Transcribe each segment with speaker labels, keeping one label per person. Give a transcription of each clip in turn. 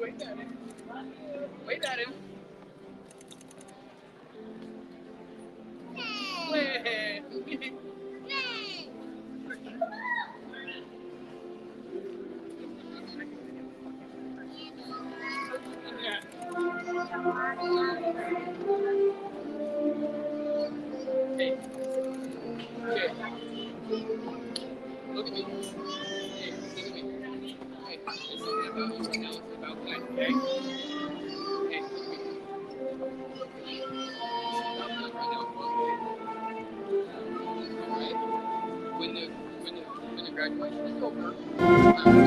Speaker 1: Wait at him. Wait at him. Wait. Hey, okay. Look at me. Hey, look at me. Hey, it's not about anything else. It's about life, okay? Hey, look at me. Stop that right now, okay? Alright? When the graduation is over, I'm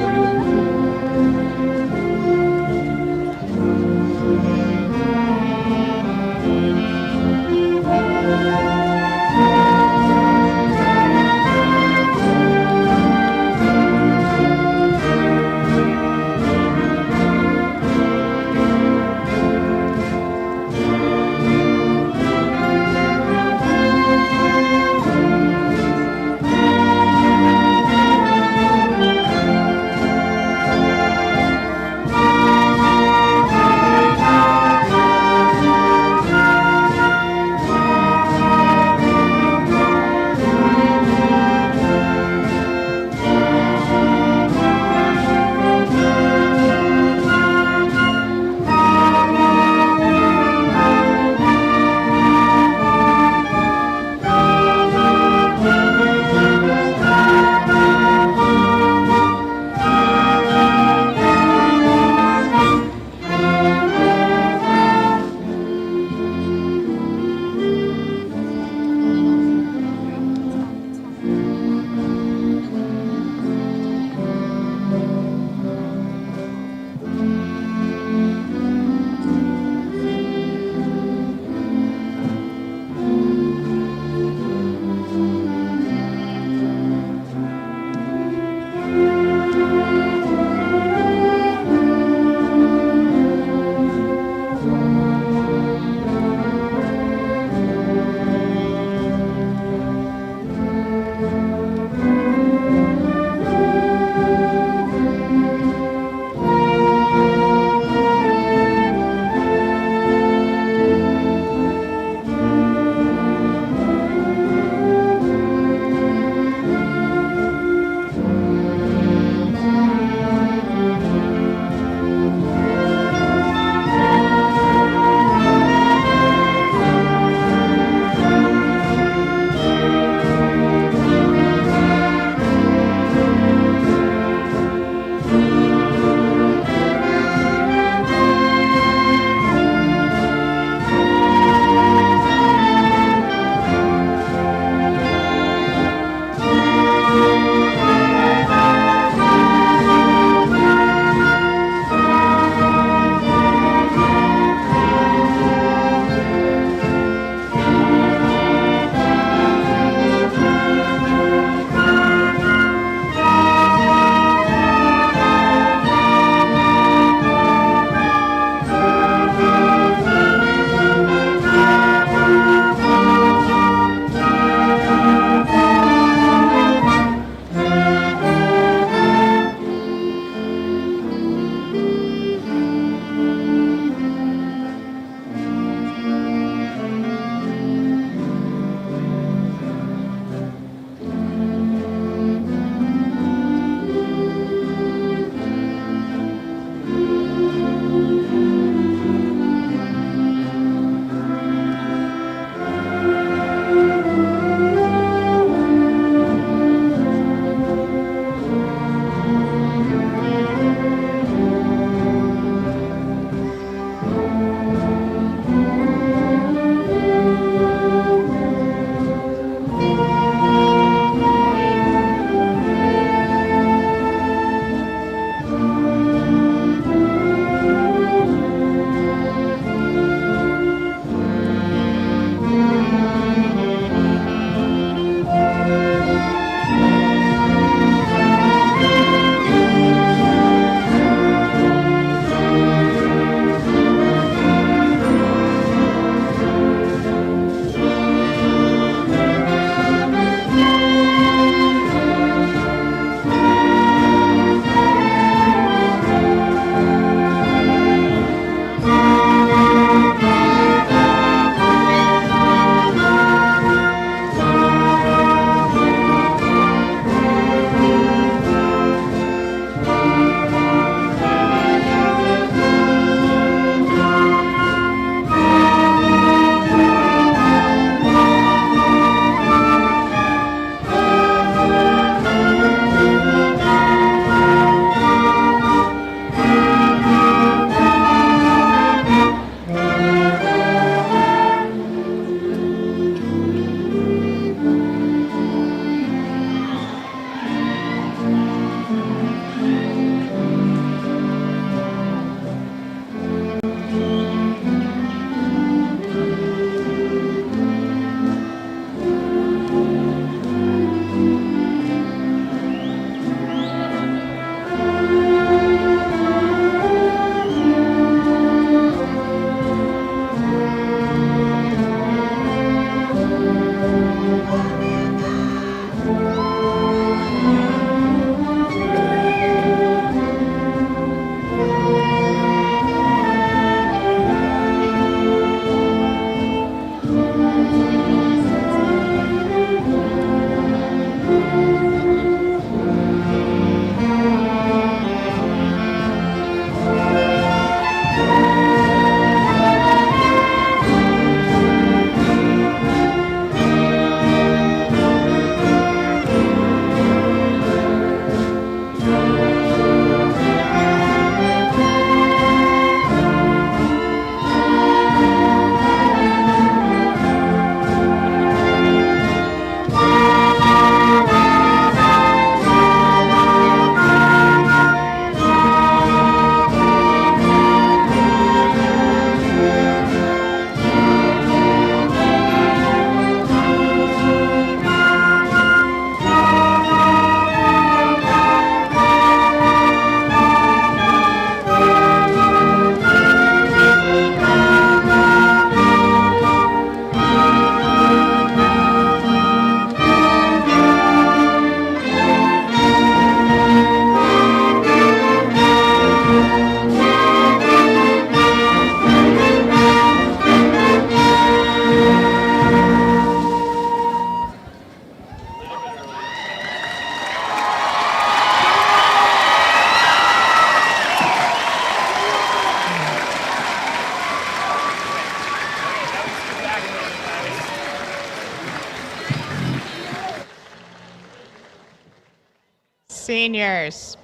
Speaker 2: Seniors,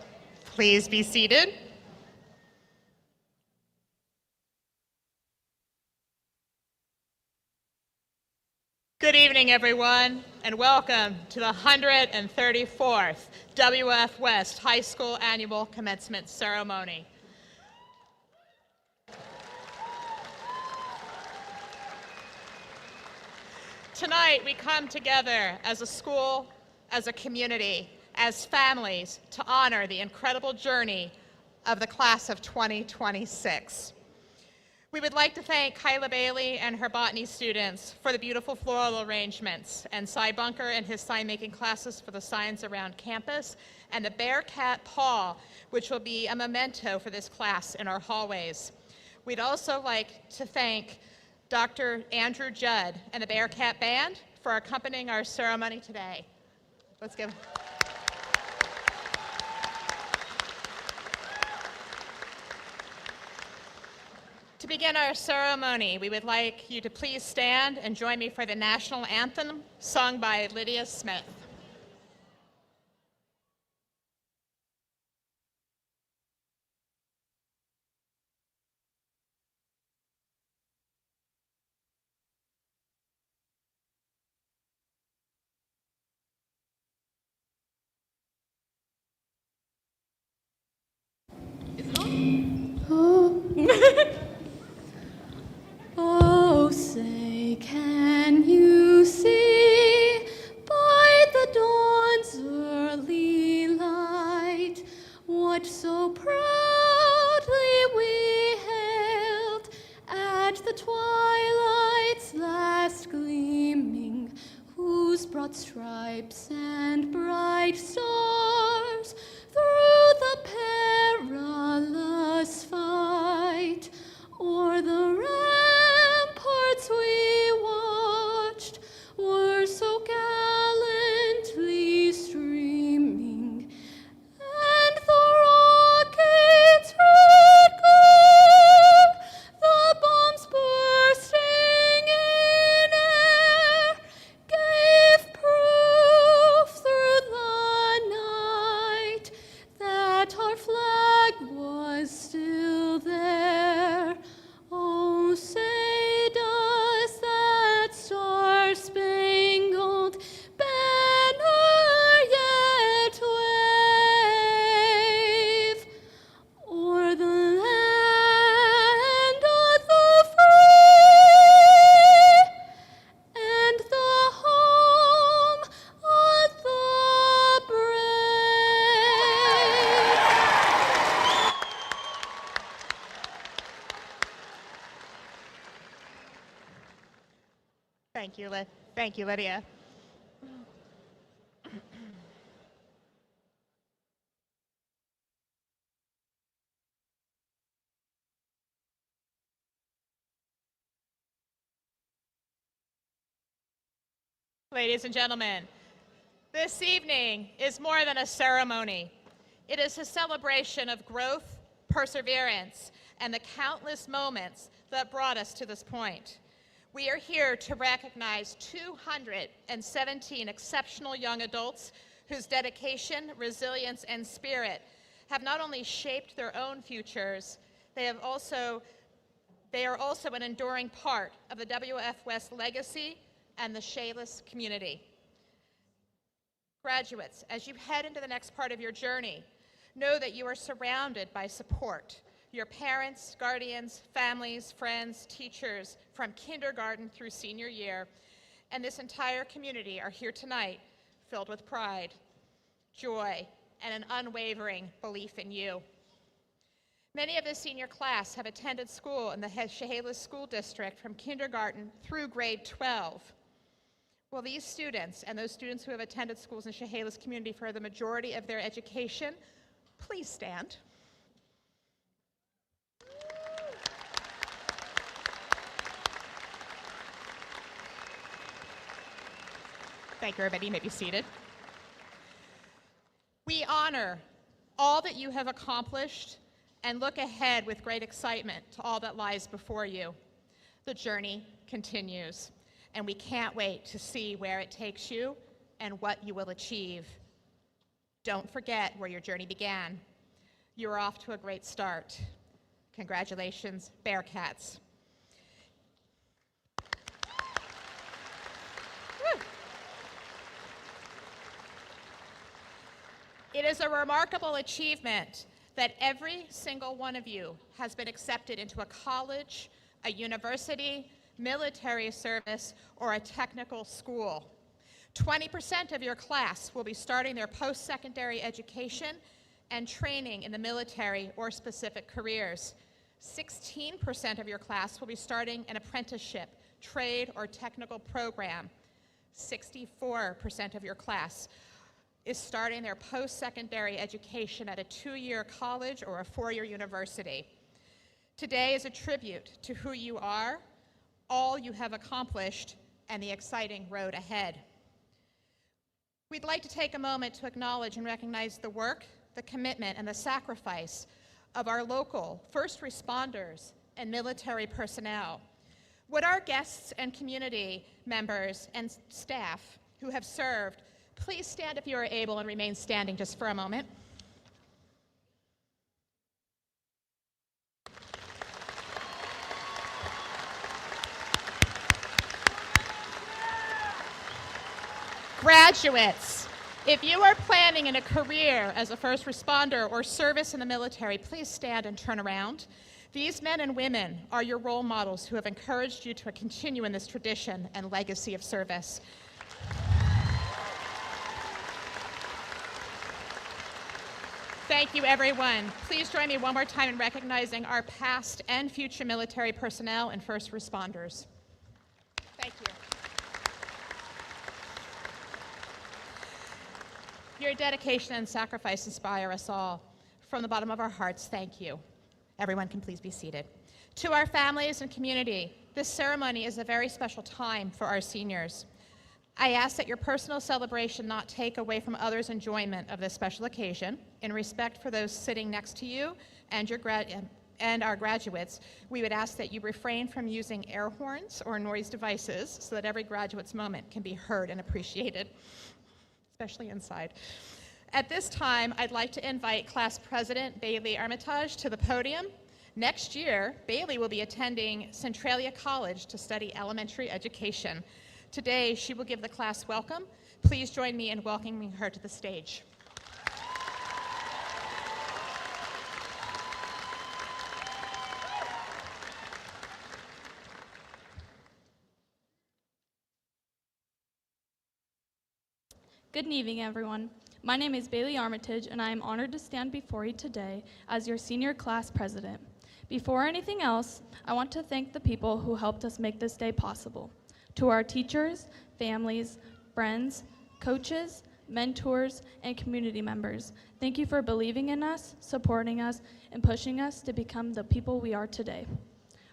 Speaker 2: please be seated. Good evening, everyone, and welcome to the 134th WF West High School Annual Commencement Ceremony. Tonight, we come together as a school, as a community, as families to honor the incredible journey of the class of 2026. We would like to thank Kyla Bailey and her botany students for the beautiful floral arrangements, and Cy Bunker and his sign-making classes for the signs around campus, and the Bearcat Paw, which will be a memento for this class in our hallways. We'd also like to thank Dr. Andrew Judd and the Bearcat Band for accompanying our ceremony today. Let's give. To begin our ceremony, we would like you to please stand and join me for the national anthem sung by Lydia Smith.
Speaker 3: Oh, say, can you see by the dawn's early light what so proudly we hailed at the twilight's last gleaming, whose broad stripes and bright stars through the perilous fight o'er the ramparts we watched were so gallantly streaming, and the rockets' red glare, the bombs bursting in air, gave proof through the night that our flag was still there. Oh, say does that star-spangled banner yet wave o'er the land of the free and the home of the brave?
Speaker 2: Thank you, Lydia. Ladies and gentlemen, this evening is more than a ceremony. It is a celebration of growth, perseverance, and the countless moments that brought us to this point. We are here to recognize 217 exceptional young adults whose dedication, resilience, and spirit have not only shaped their own futures, they are also an enduring part of the WF West legacy and the Chehalis community. Graduates, as you head into the next part of your journey, know that you are surrounded by support. Your parents, guardians, families, friends, teachers, from kindergarten through senior year, and this entire community are here tonight filled with pride, joy, and an unwavering belief in you. Many of the senior class have attended school in the Chehalis School District from kindergarten through grade 12. Will these students and those students who have attended schools in Chehalis community for the majority of their education, please stand. Thank you, everybody. You may be seated. We honor all that you have accomplished and look ahead with great excitement to all that lies before you. The journey continues, and we can't wait to see where it takes you and what you will achieve. Don't forget where your journey began. You're off to a great start. Congratulations, Bearcats. Woo. It is a remarkable achievement that every single one of you has been accepted into a college, a university, military service, or a technical school. 20% of your class will be starting their post-secondary education and training in the military or specific careers. 16% of your class will be starting an apprenticeship, trade, or technical program. 64% of your class is starting their post-secondary education at a 2-year college or a 4-year university. Today is a tribute to who you are, all you have accomplished, and the exciting road ahead. We'd like to take a moment to acknowledge and recognize the work, the commitment, and the sacrifice of our local first responders and military personnel. Would our guests and community members and staff who have served please stand if you are able and remain standing just for a moment. Graduates, if you are planning in a career as a first responder or service in the military, please stand and turn around. These men and women are your role models who have encouraged you to continue in this tradition and legacy of service. Thank you, everyone. Please join me one more time in recognizing our past and future military personnel and first responders. Thank you. Your dedication and sacrifice inspire us all. From the bottom of our hearts, thank you. Everyone can please be seated. To our families and community, this ceremony is a very special time for our seniors. I ask that your personal celebration not take away from others' enjoyment of this special occasion. In respect for those sitting next to you and our graduates, we would ask that you refrain from using air horns or noise devices so that every graduate's moment can be heard and appreciated, especially inside. At this time, I'd like to invite Class President Bailey Armitage to the podium. Next year, Bailey will be attending Centralia College to study elementary education. Today, she will give the class welcome. Please join me in welcoming her to the stage.
Speaker 3: Good evening, everyone. My name is Bailey Armitage, and I am honored to stand before you today as your senior class president. Before anything else, I want to thank the people who helped us make this day possible. To our teachers, families, friends, coaches, mentors, and community members, thank you for believing in us, supporting us, and pushing us to become the people we are today.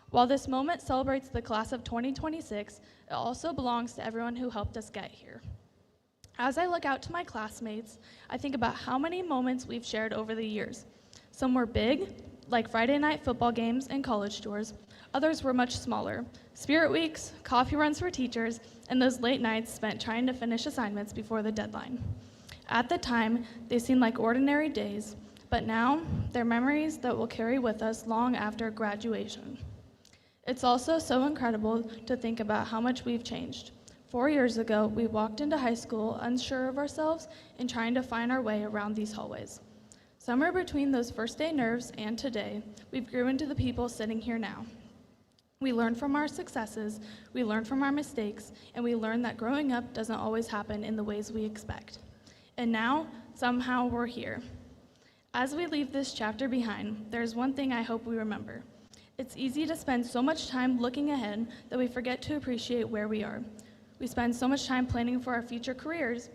Speaker 3: While this moment celebrates the class of 2026, it also belongs to everyone who helped us get here. As I look out to my classmates, I think about how many moments we've shared over the years. Some were big, like Friday night football games and college tours. Others were much smaller, spirit weeks, coffee runs for teachers, and those late nights spent trying to finish assignments before the deadline. At the time, they seemed like ordinary days, but now they're memories that will carry with us long after graduation. It's also so incredible to think about how much we've changed. 4 years ago, we walked into high school unsure of ourselves and trying to find our way around these hallways. Somewhere between those first day nerves and today, we've grew into the people sitting here now. We learn from our successes, we learn from our mistakes, and we learn that growing up doesn't always happen in the ways we expect. And now, somehow, we're here. As we leave this chapter behind, there's one thing I hope we remember. It's easy to spend so much time looking ahead that we forget to appreciate where we are. We spend so much time planning for our future careers,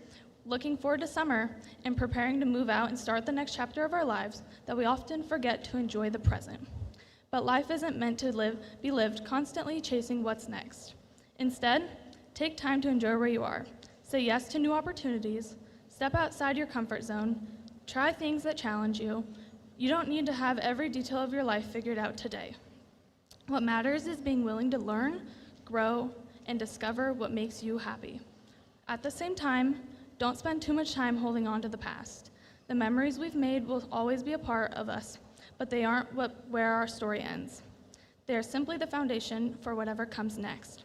Speaker 3: looking forward to summer, and preparing to move out and start the next chapter of our lives that we often forget to enjoy the present. But life isn't meant to be lived constantly chasing what's next. Instead, take time to enjoy where you are. Say yes to new opportunities, step outside your comfort zone, try things that challenge you. You don't need to have every detail of your life figured out today. What matters is being willing to learn, grow, and discover what makes you happy. At the same time, don't spend too much time holding on to the past. The memories we've made will always be a part of us, but they aren't where our story ends. They are simply the foundation for whatever comes next.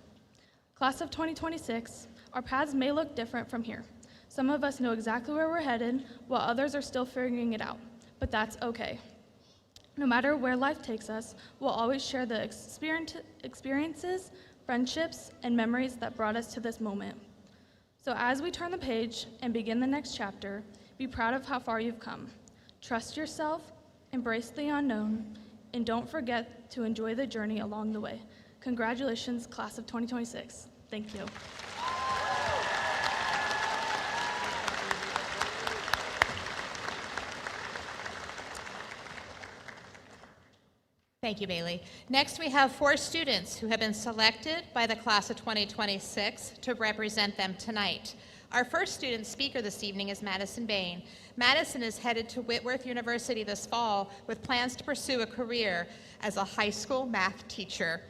Speaker 3: Class of 2026, our paths may look different from here. Some of us know exactly where we're headed, while others are still figuring it out, but that's okay. No matter where life takes us, we'll always share the experiences, friendships, and memories that brought us to this moment. So as we turn the page and begin the next chapter, be proud of how far you've come. Trust yourself, embrace the unknown, and don't forget to enjoy the journey along the way. Congratulations, class of 2026. Thank you.
Speaker 2: Thank you, Bailey. Next, we have 4 students who have been selected by the class of 2026 to represent them tonight. Our first student speaker this evening is Madison Bain. Madison is headed to Whitworth University this fall with plans to pursue a career as a high school math teacher.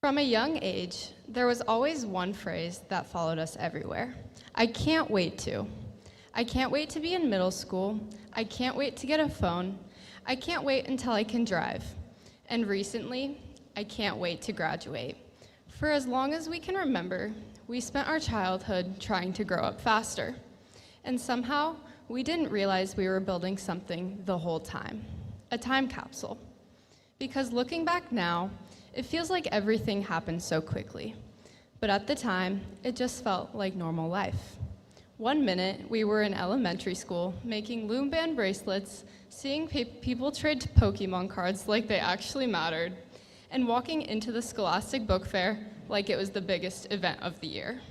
Speaker 4: From a young age, there was always one phrase that followed us everywhere. I can't wait to. I can't wait to be in middle school. I can't wait to get a phone. I can't wait until I can drive. And recently, I can't wait to graduate. For as long as we can remember, we spent our childhood trying to grow up faster. And somehow, we didn't realize we were building something the whole time, a time capsule. Because looking back now, it feels like everything happened so quickly, but at the time, it just felt like normal life. One minute, we were in elementary school, making loom band bracelets, seeing people trade Pokemon cards like they actually mattered, and walking into the Scholastic Book Fair like it was the biggest event of the year.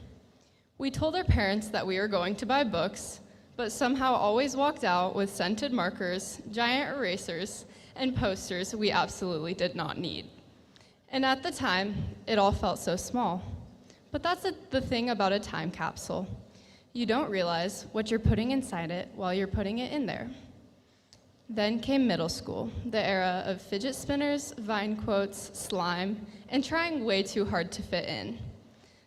Speaker 4: We told our parents that we were going to buy books, but somehow always walked out with scented markers, giant erasers, and posters we absolutely did not need. And at the time, it all felt so small. But that's the thing about a time capsule. You don't realize what you're putting inside it while you're putting it in there. Then came middle school, the era of fidget spinners, Vine quotes, slime, and trying way too hard to fit in.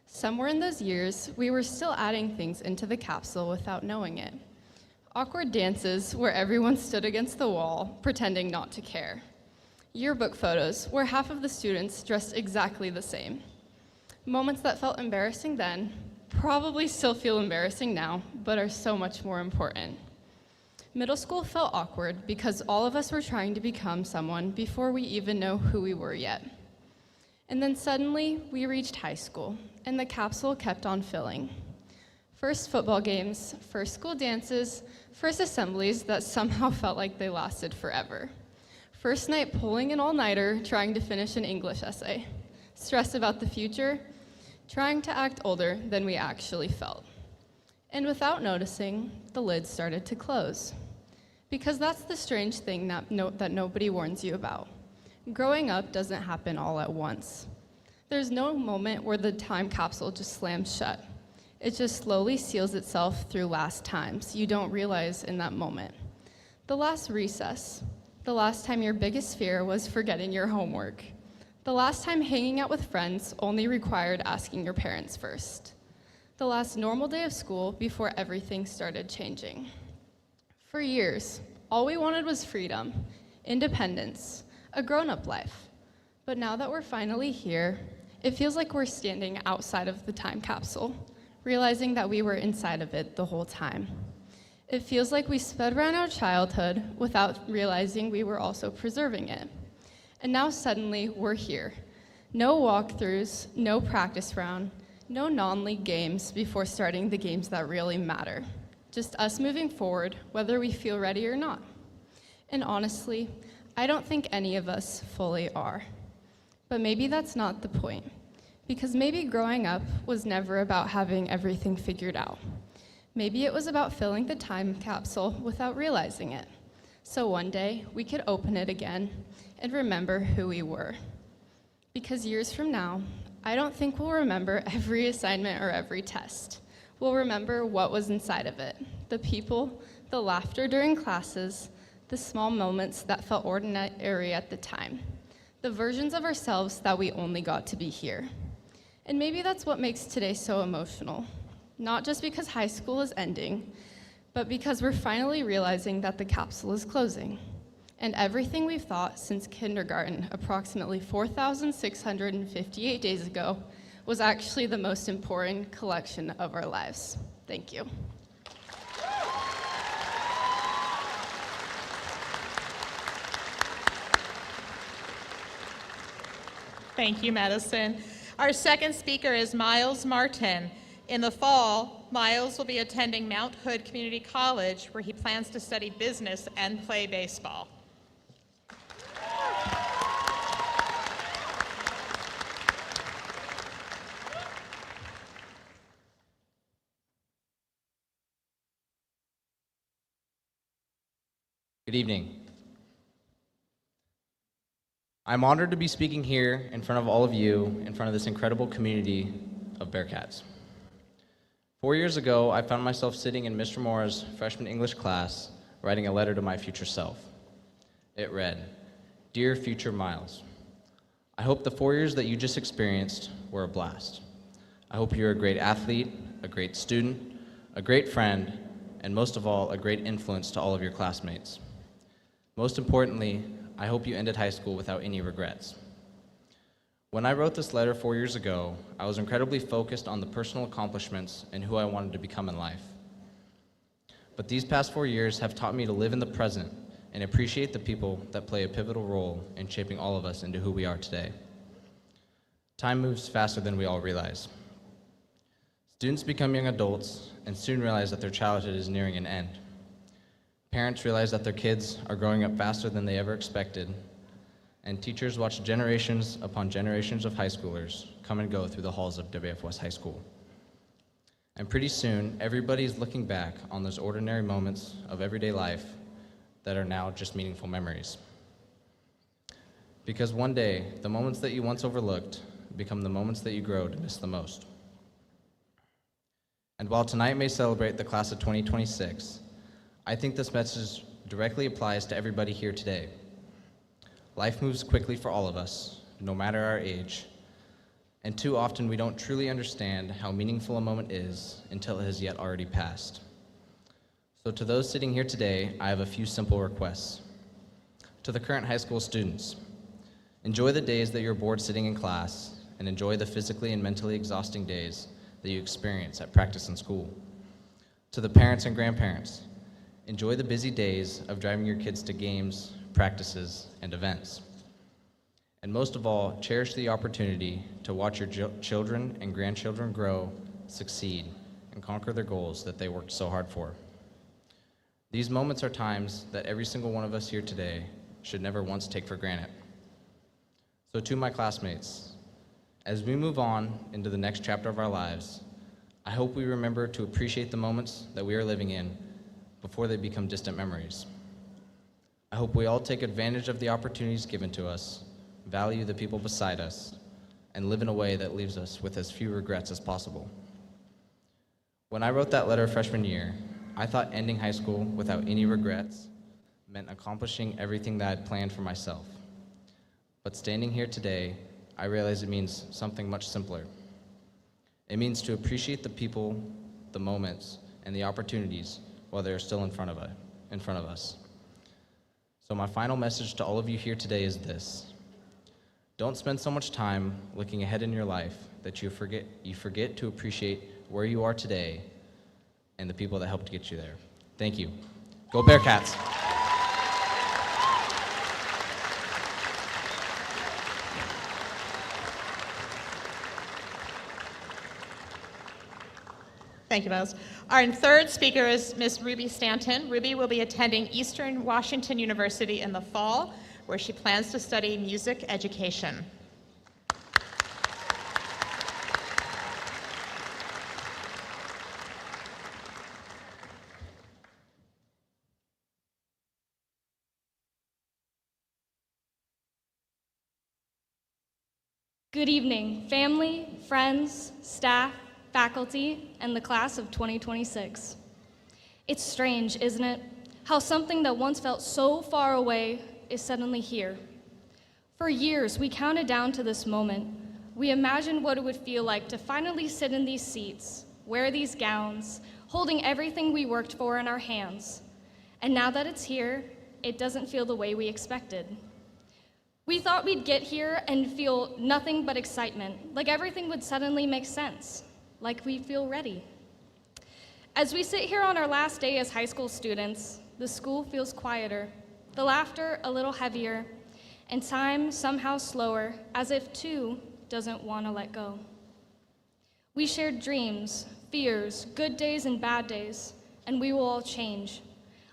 Speaker 4: Somewhere in those years, we were still adding things into the capsule without knowing it. Awkward dances where everyone stood against the wall, pretending not to care. Yearbook photos where half of the students dressed exactly the same. Moments that felt embarrassing then, probably still feel embarrassing now, but are so much more important. Middle school felt awkward because all of us were trying to become someone before we even know who we were yet. And then suddenly, we reached high school, and the capsule kept on filling. First football games, first school dances, first assemblies that somehow felt like they lasted forever. First night pulling an all-nighter, trying to finish an English essay. Stress about the future, trying to act older than we actually felt. And without noticing, the lid started to close. Because that's the strange thing that nobody warns you about. Growing up doesn't happen all at once. There's no moment where the time capsule just slams shut. It just slowly seals itself through last times you don't realize in that moment. The last recess, the last time your biggest fear was forgetting your homework. The last time hanging out with friends only required asking your parents first. The last normal day of school before everything started changing. For years, all we wanted was freedom, independence, a grown-up life. But now that we're finally here, it feels like we're standing outside of the time capsule, realizing that we were inside of it the whole time. It feels like we sped around our childhood without realizing we were also preserving it. And now suddenly we're here. No walkthroughs, no practice round, no non-league games before starting the games that really matter. Just us moving forward, whether we feel ready or not. And honestly, I don't think any of us fully are. But maybe that's not the point, because maybe growing up was never about having everything figured out. Maybe it was about filling the time capsule without realizing it. So one day, we could open it again and remember who we were. Because years from now, I don't think we'll remember every assignment or every test. will remember what was inside of it: the people, the laughter during classes, the small moments that felt ordinary at the time, the versions of ourselves that we only got to be here. And maybe that's what makes today so emotional, not just because high school is ending, but because we're finally realizing that the capsule is closing. And everything we've thought since kindergarten, approximately 4,658 days ago, was actually the most important collection of our lives. Thank you.
Speaker 2: Thank you, Madison. Our second speaker is Miles Martin. In the fall, Miles will be attending Mount Hood Community College, where he plans to study business and play baseball.
Speaker 5: Good evening. I'm honored to be speaking here in front of all of you, in front of this incredible community of Bearcats. 4 years ago, I found myself sitting in Mr. Moore's freshman English class, writing a letter to my future self. It read, "Dear future Miles, I hope the 4 years that you just experienced were a blast. I hope you're a great athlete, a great student, a great friend, and most of all, a great influence to all of your classmates. Most importantly, I hope you ended high school without any regrets." When I wrote this letter 4 years ago, I was incredibly focused on the personal accomplishments and who I wanted to become in life. But these past 4 years have taught me to live in the present and appreciate the people that play a pivotal role in shaping all of us into who we are today. Time moves faster than we all realize. Students become young adults and soon realize that their childhood is nearing an end. Parents realize that their kids are growing up faster than they ever expected, and teachers watch generations upon generations of high schoolers come and go through the halls of WF West High School. And pretty soon, everybody's looking back on those ordinary moments of everyday life that are now just meaningful memories. Because one day, the moments that you once overlooked become the moments that you grow to miss the most. And while tonight may celebrate the class of 2026, I think this message directly applies to everybody here today. Life moves quickly for all of us, no matter our age, and too often we don't truly understand how meaningful a moment is until it has yet already passed. So to those sitting here today, I have a few simple requests. To the current high school students, enjoy the days that you're bored sitting in class, and enjoy the physically and mentally exhausting days that you experience at practice and school. To the parents and grandparents, enjoy the busy days of driving your kids to games, practices, and events. And most of all, cherish the opportunity to watch your children and grandchildren grow, succeed, and conquer their goals that they worked so hard for. These moments are times that every single one of us here today should never once take for granted. So to my classmates, as we move on into the next chapter of our lives, I hope we remember to appreciate the moments that we are living in before they become distant memories. I hope we all take advantage of the opportunities given to us, value the people beside us, and live in a way that leaves us with as few regrets as possible. When I wrote that letter freshman year, I thought ending high school without any regrets meant accomplishing everything that I'd planned for myself. But standing here today, I realize it means something much simpler. It means to appreciate the people, the moments, and the opportunities while they're still in front of us. So my final message to all of you here today is this: don't spend so much time looking ahead in your life that you forget to appreciate where you are today and the people that helped get you there. Thank you. Go Bearcats!
Speaker 2: Thank you, Miles. Our third speaker is Miss Ruby Stanton. Ruby will be attending Eastern Washington University in the fall, where she plans to study music education.
Speaker 6: Good evening, family, friends, staff, faculty, and the class of 2026. It's strange, isn't it? How something that once felt so far away is suddenly here. For years, we counted down to this moment. We imagined what it would feel like to finally sit in these seats, wear these gowns, holding everything we worked for in our hands. And now that it's here, it doesn't feel the way we expected. We thought we'd get here and feel nothing but excitement, like everything would suddenly make sense, like we'd feel ready. As we sit here on our last day as high school students, the school feels quieter, the laughter a little heavier, and time somehow slower, as if two doesn't want to let go. We shared dreams, fears, good days and bad days, and we will all change.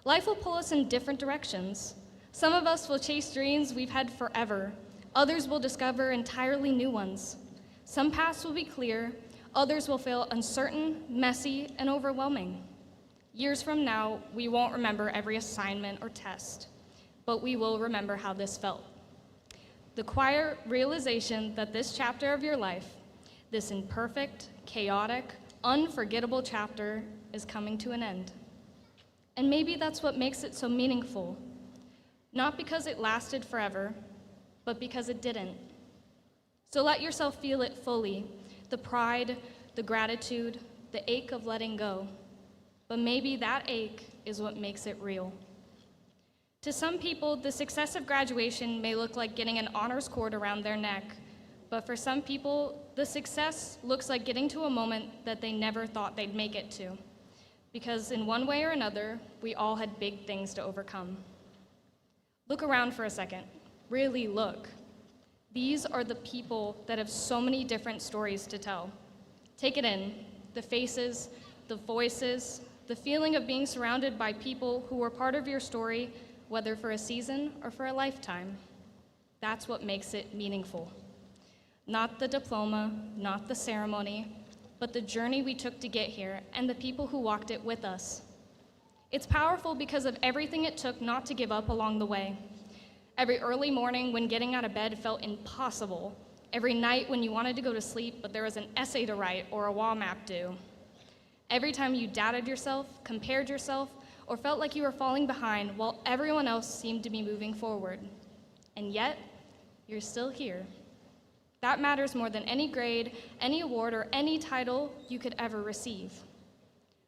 Speaker 6: Life will pull us in different directions. Some of us will chase dreams we've had forever. Others will discover entirely new ones. Some paths will be clear, others will feel uncertain, messy, and overwhelming. Years from now, we won't remember every assignment or test, but we will remember how this felt. The quiet realization that this chapter of your life, this imperfect, chaotic, unforgettable chapter, is coming to an end. And maybe that's what makes it so meaningful. Not because it lasted forever, but because it didn't. So let yourself feel it fully, the pride, the gratitude, the ache of letting go. But maybe that ache is what makes it real. To some people, the success of graduation may look like getting an honors cord around their neck, but for some people, the success looks like getting to a moment that they never thought they'd make it to. Because in one way or another, we all had big things to overcome. Look around for a second. Really look. These are the people that have so many different stories to tell. Take it in. The faces, the voices, the feeling of being surrounded by people who were part of your story, whether for a season or for a lifetime. That's what makes it meaningful. Not the diploma, not the ceremony, but the journey we took to get here and the people who walked it with us. It's powerful because of everything it took not to give up along the way. Every early morning when getting out of bed felt impossible. Every night when you wanted to go to sleep, but there was an essay to write or a wall map due. Every time you doubted yourself, compared yourself, or felt like you were falling behind while everyone else seemed to be moving forward. And yet, you're still here. That matters more than any grade, any award, or any title you could ever receive.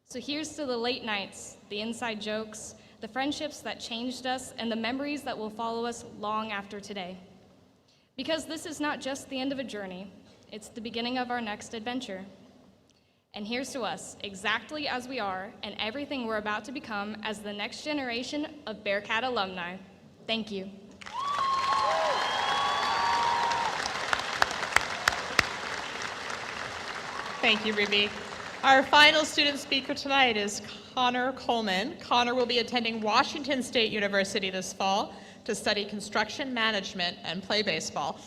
Speaker 6: So here's to the late nights, the inside jokes, the friendships that changed us, and the memories that will follow us long after today. Because this is not just the end of a journey, it's the beginning of our next adventure. And here's to us, exactly as we are, and everything we're about to become as the next generation of Bearcat alumni. Thank you.
Speaker 2: Thank you, Ruby. Our final student speaker tonight is Connor Coleman. Connor will be attending Washington State University this fall to study construction management and play baseball.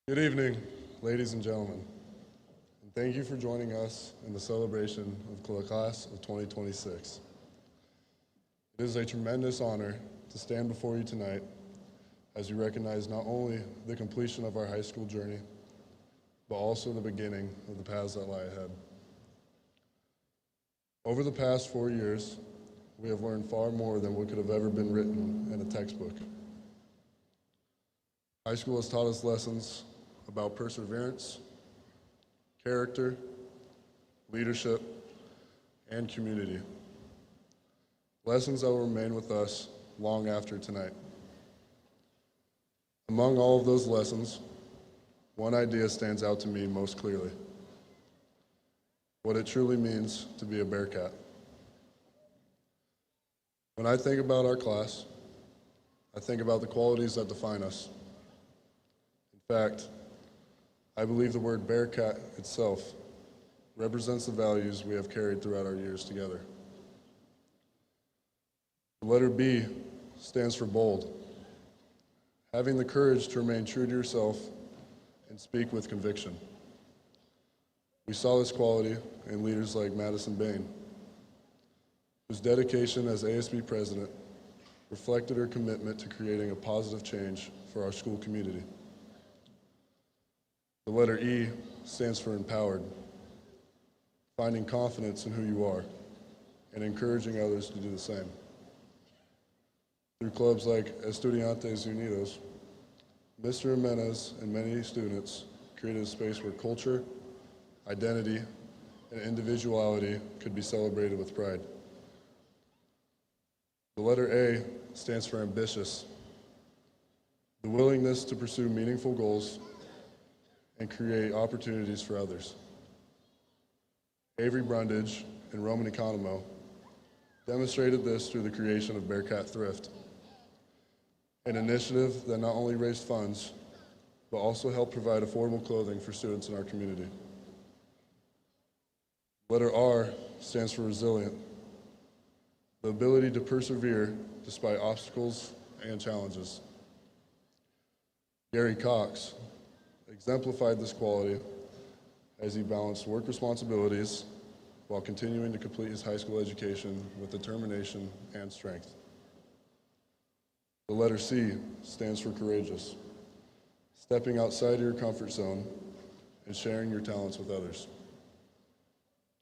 Speaker 7: Good evening, ladies and gentlemen, and thank you for joining us in the celebration of the class of 2026. It is a tremendous honor to stand before you tonight as we recognize not only the completion of our high school journey, but also the beginning of the paths that lie ahead. Over the past 4 years, we have learned far more than what could have ever been written in a textbook. High school has taught us lessons about perseverance, character, leadership, and community. Lessons that will remain with us long after tonight. Among all of those lessons, one idea stands out to me most clearly: what it truly means to be a Bearcat. When I think about our class, I think about the qualities that define us. In fact, I believe the word Bearcat itself represents the values we have carried throughout our years together. The letter B stands for bold, having the courage to remain true to yourself and speak with conviction. We saw this quality in leaders like Madison Bain, whose dedication as ASB president reflected her commitment to creating a positive change for our school community. The letter E stands for empowered, finding confidence in who you are and encouraging others to do the same. Through clubs like Estudiantes Unidos, Mr. Jimenez and many students created a space where culture, identity, and individuality could be celebrated with pride. The letter A stands for ambitious, the willingness to pursue meaningful goals and create opportunities for others. Avery Brundage and Roman Economo demonstrated this through the creation of Bearcat Thrift, an initiative that not only raised funds, but also helped provide affordable clothing for students in our community. Letter R stands for resilient, the ability to persevere despite obstacles and challenges. Gary Cox exemplified this quality as he balanced work responsibilities while continuing to complete his high school education with determination and strength. The letter C stands for courageous, stepping outside your comfort zone and sharing your talents with others.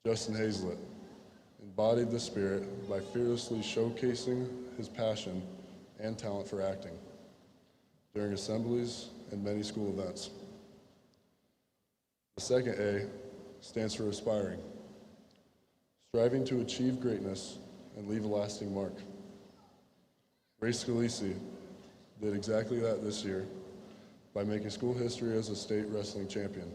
Speaker 7: Justin Hazlett embodied the spirit by fearlessly showcasing his passion and talent for acting during assemblies and many school events. The second A stands for aspiring, striving to achieve greatness and leave a lasting mark. Ray Scalisi did exactly that this year by making school history as a state wrestling champion,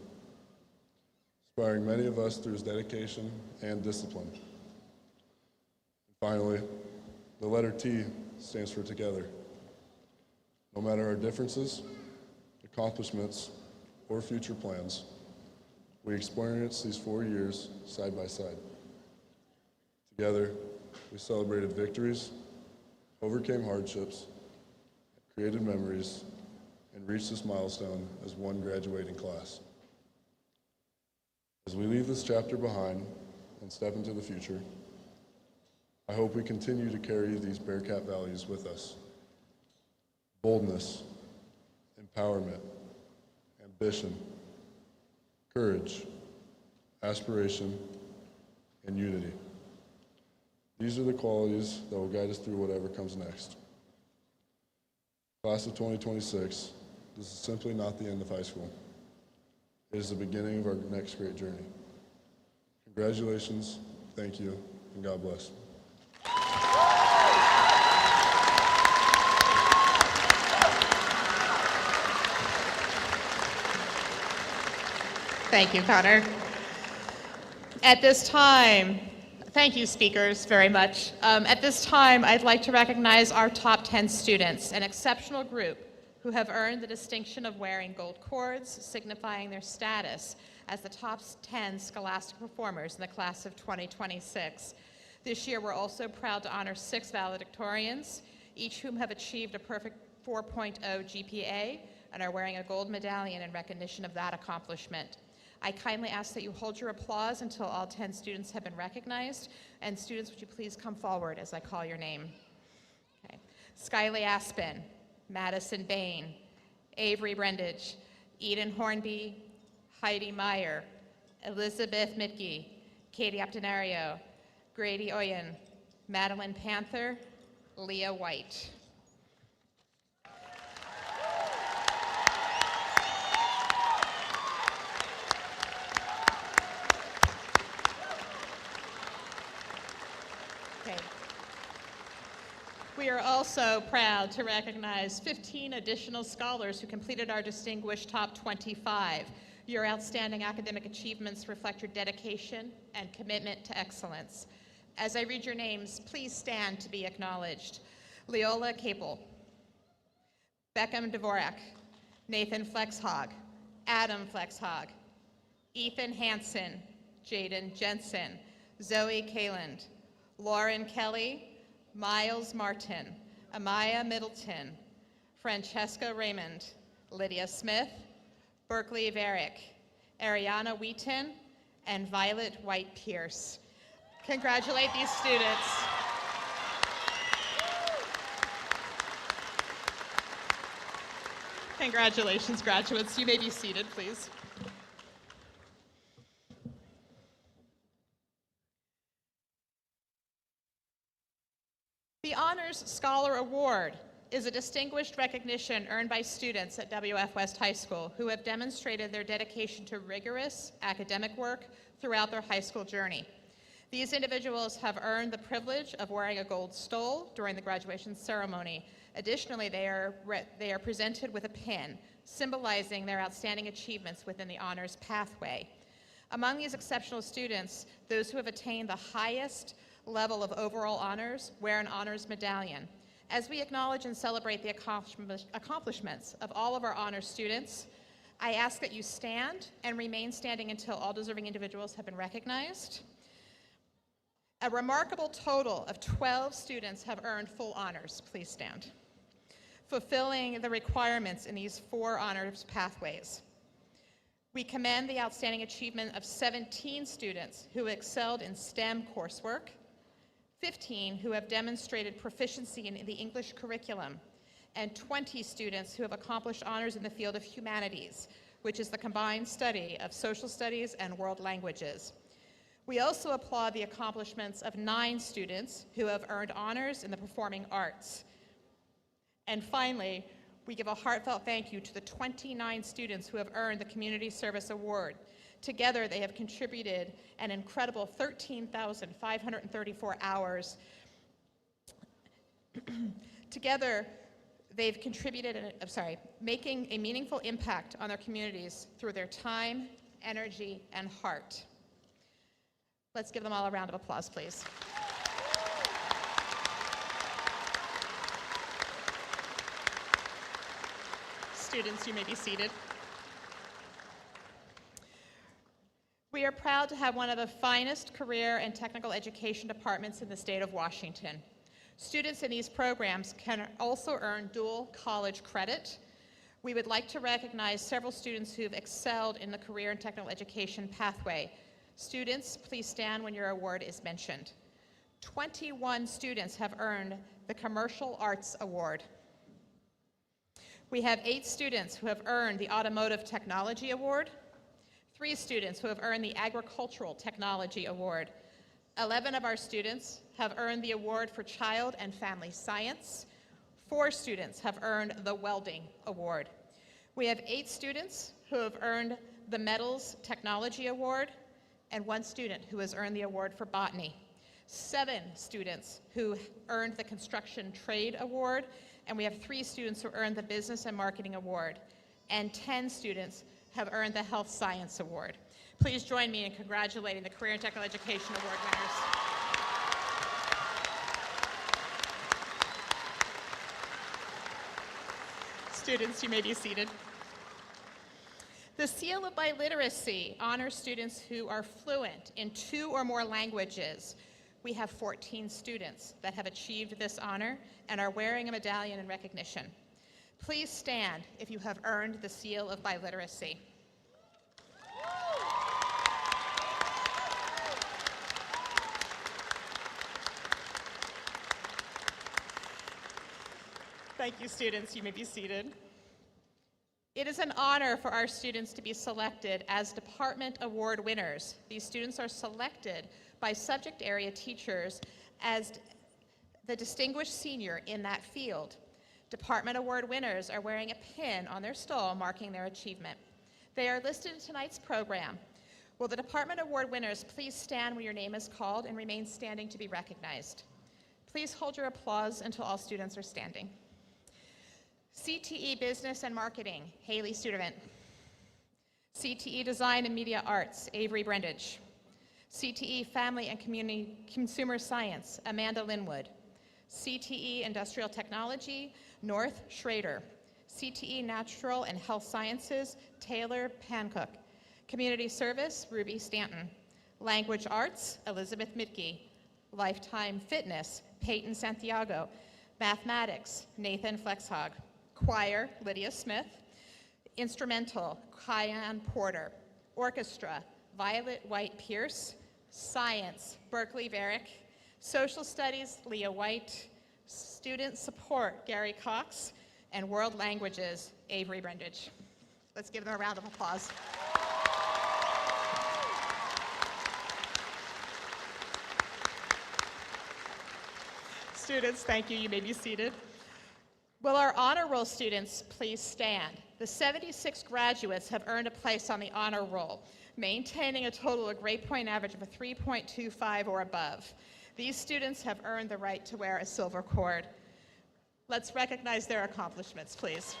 Speaker 7: inspiring many of us through his dedication and discipline. And finally, the letter T stands for together. No matter our differences, accomplishments, or future plans, we experienced these 4 years side by side. Together, we celebrated victories, overcame hardships, created memories, and reached this milestone as one graduating class. As we leave this chapter behind and step into the future, I hope we continue to carry these Bearcat values with us: boldness, empowerment, ambition, courage, aspiration, and unity. These are the qualities that will guide us through whatever comes next. Class of 2026, this is simply not the end of high school. It is the beginning of our next great journey. Congratulations, thank you, and God bless.
Speaker 2: Thank you, Connor. At this time, thank you, speakers, very much. At this time, I'd like to recognize our top 10 students, an exceptional group who have earned the distinction of wearing gold cords, signifying their status as the top 10 scholastic performers in the class of 2026. This year, we're also proud to honor 6 valedictorians, each whom have achieved a perfect 4.0 GPA and are wearing a gold medallion in recognition of that accomplishment. I kindly ask that you hold your applause until all 10 students have been recognized. And students, would you please come forward as I call your name? Okay. Skyly Aspen, Madison Bain, Avery Brundage, Eden Hornby, Heidi Meyer, Elizabeth Mitke, Katie Optenario, Grady Oyen, Madeline Panther, Leah White. Okay. We are also proud to recognize 15 additional scholars who completed our distinguished top 25. Your outstanding academic achievements reflect your dedication and commitment to excellence. As I read your names, please stand to be acknowledged. Leola Capel, Beckham Dvorak, Nathan Flexhog, Adam Flexhog, Ethan Hansen, Jaden Jensen, Zoe Kaland, Lauren Kelly, Miles Martin, Amaya Middleton, Francesca Raymond, Lydia Smith, Berkeley Varick, Ariana Wheaton, and Violet White Pierce. Congratulate these students. Congratulations, graduates. You may be seated, please. The Honors Scholar Award is a distinguished recognition earned by students at WF West High School who have demonstrated their dedication to rigorous academic work throughout their high school journey. These individuals have earned the privilege of wearing a gold stole during the graduation ceremony. Additionally, they are presented with a pin symbolizing their outstanding achievements within the honors pathway. Among these exceptional students, those who have attained the highest level of overall honors wear an honors medallion. As we acknowledge and celebrate the accomplishments of all of our honors students, I ask that you stand and remain standing until all deserving individuals have been recognized. A remarkable total of 12 students have earned full honors. Please stand. Fulfilling the requirements in these 4 honors pathways. We commend the outstanding achievement of 17 students who excelled in STEM coursework, 15 who have demonstrated proficiency in the English curriculum, and 20 students who have accomplished honors in the field of humanities, which is the combined study of social studies and world languages. We also applaud the accomplishments of 9 students who have earned honors in the performing arts. And finally, we give a heartfelt thank you to the 29 students who have earned the Community Service Award. Together, they have contributed an incredible 13,534 hours. Together, they've contributed, making a meaningful impact on their communities through their time, energy, and heart. Let's give them all a round of applause, please. Students, you may be seated. We are proud to have one of the finest career and technical education departments in the state of Washington. Students in these programs can also earn dual college credit. We would like to recognize several students who've excelled in the career and technical education pathway. Students, please stand when your award is mentioned. 21 students have earned the Commercial Arts Award. We have 8 students who have earned the Automotive Technology Award, 3 students who have earned the Agricultural Technology Award. 11 of our students have earned the Award for Child and Family Science. 4 students have earned the Welding Award. We have 8 students who have earned the Metals Technology Award, and 1 student who has earned the award for botany. 7 students who earned the Construction Trade Award, and we have 3 students who earned the Business and Marketing Award, and 10 students have earned the Health Science Award. Please join me in congratulating the Career and Technical Education Award winners. Students, you may be seated. The Seal of Biliteracy honors students who are fluent in 2 or more languages. We have 14 students that have achieved this honor and are wearing a medallion in recognition. Please stand if you have earned the Seal of Biliteracy. Thank you, students. You may be seated. It is an honor for our students to be selected as department award winners. These students are selected by subject area teachers as the distinguished senior in that field. Department award winners are wearing a pin on their stole marking their achievement. They are listed in tonight's program. Will the department award winners please stand when your name is called and remain standing to be recognized? Please hold your applause until all students are standing. CTE Business and Marketing, Haley Studervant. CTE Design and Media Arts, Avery Brendage. CTE Family and Community Consumer Science, Amanda Linwood. CTE Industrial Technology, North Schrader. CTE Natural and Health Sciences, Taylor Pancook. Community Service, Ruby Stanton. Language Arts, Elizabeth Mitke. Lifetime Fitness, Peyton Santiago. Mathematics, Nathan Flexhog. Choir, Lydia Smith. Instrumental, Kyan Porter. Orchestra, Violet White Pierce. Science, Berkeley Varick. Social Studies, Leah White. Student Support, Gary Cox. And World Languages, Avery Brundage. Let's give them a round of applause. Students, thank you. You may be seated. Will our honor roll students please stand? The 76 graduates have earned a place on the honor roll, maintaining a total of grade point average of a 3.25 or above. These students have earned the right to wear a silver cord. Let's recognize their accomplishments, please.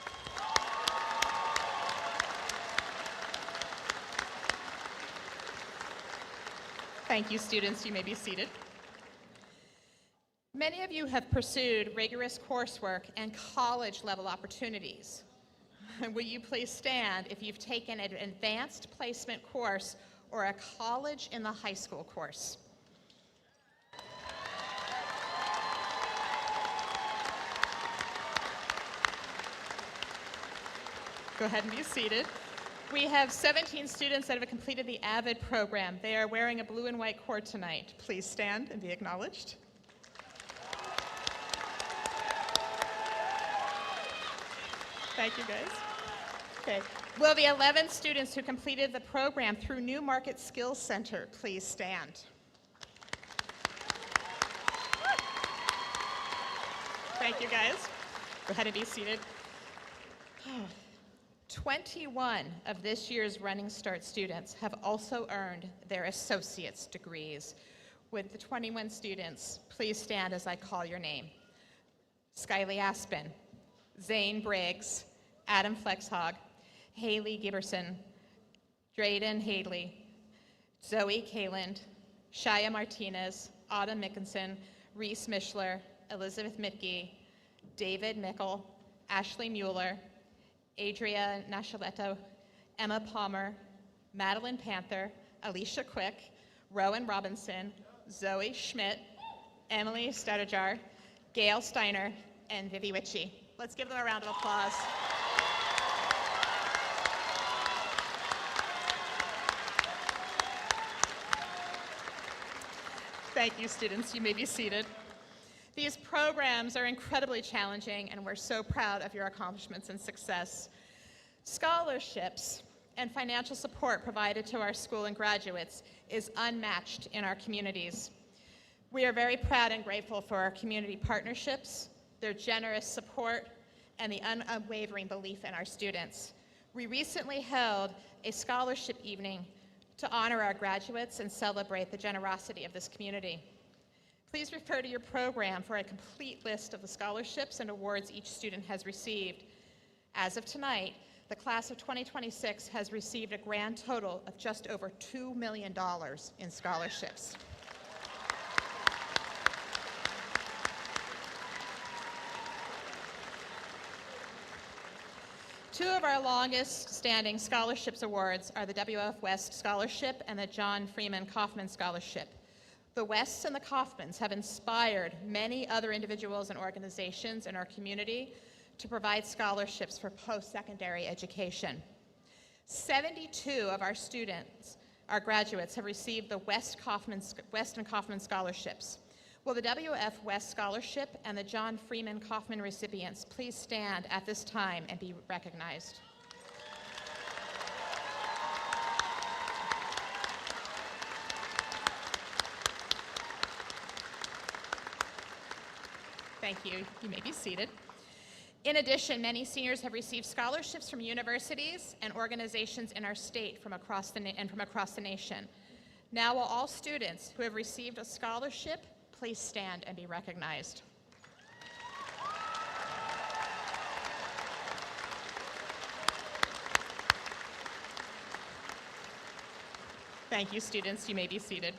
Speaker 2: Thank you, students. You may be seated. Many of you have pursued rigorous coursework and college-level opportunities. Will you please stand if you've taken an advanced placement course or a college in the high school course? Go ahead and be seated. We have 17 students that have completed the AVID program. They are wearing a blue and white cord tonight. Please stand and be acknowledged. Thank you, guys. Okay. Will the 11 students who completed the program through New Market Skills Center please stand? Thank you, guys. Go ahead and be seated. 21 of this year's Running Start students have also earned their associate's degrees. With the 21 students, please stand as I call your name. Skyly Aspen, Zane Briggs, Adam Flexhog, Haley Giberson, Drayden Haley, Zoe Kaland, Shia Martinez, Autumn Mickinson, Reese Mishler, Elizabeth Mitke, David Mickle, Ashley Mueller, Adria Nasciletto, Emma Palmer, Madeline Panther, Alicia Quick, Rowan Robinson, Zoe Schmidt, Emily Stadajar, Gail Steiner, and Vivi Witchy. Let's give them a round of applause. Thank you, students. You may be seated. These programs are incredibly challenging, and we're so proud of your accomplishments and success. Scholarships and financial support provided to our school and graduates is unmatched in our communities. We are very proud and grateful for our community partnerships, their generous support, and the unwavering belief in our students. We recently held a scholarship evening to honor our graduates and celebrate the generosity of this community. Please refer to your program for a complete list of the scholarships and awards each student has received. As of tonight, the class of 2026 has received a grand total of just over $2 million in scholarships. Two of our longest standing scholarships awards are the WF West Scholarship and the John Freeman Kaufman Scholarship. The Wests and the Kaufmans have inspired many other individuals and organizations in our community to provide scholarships for post-secondary education. 72 of our students, our graduates, have received the West and Kaufman scholarships. Will the WF West Scholarship and the John Freeman Kaufman recipients please stand at this time and be recognized? Thank you. You may be seated. In addition, many seniors have received scholarships from universities and organizations in our state from across the nation. Now will all students who have received a scholarship please stand and be recognized. Thank you, students. You may be seated.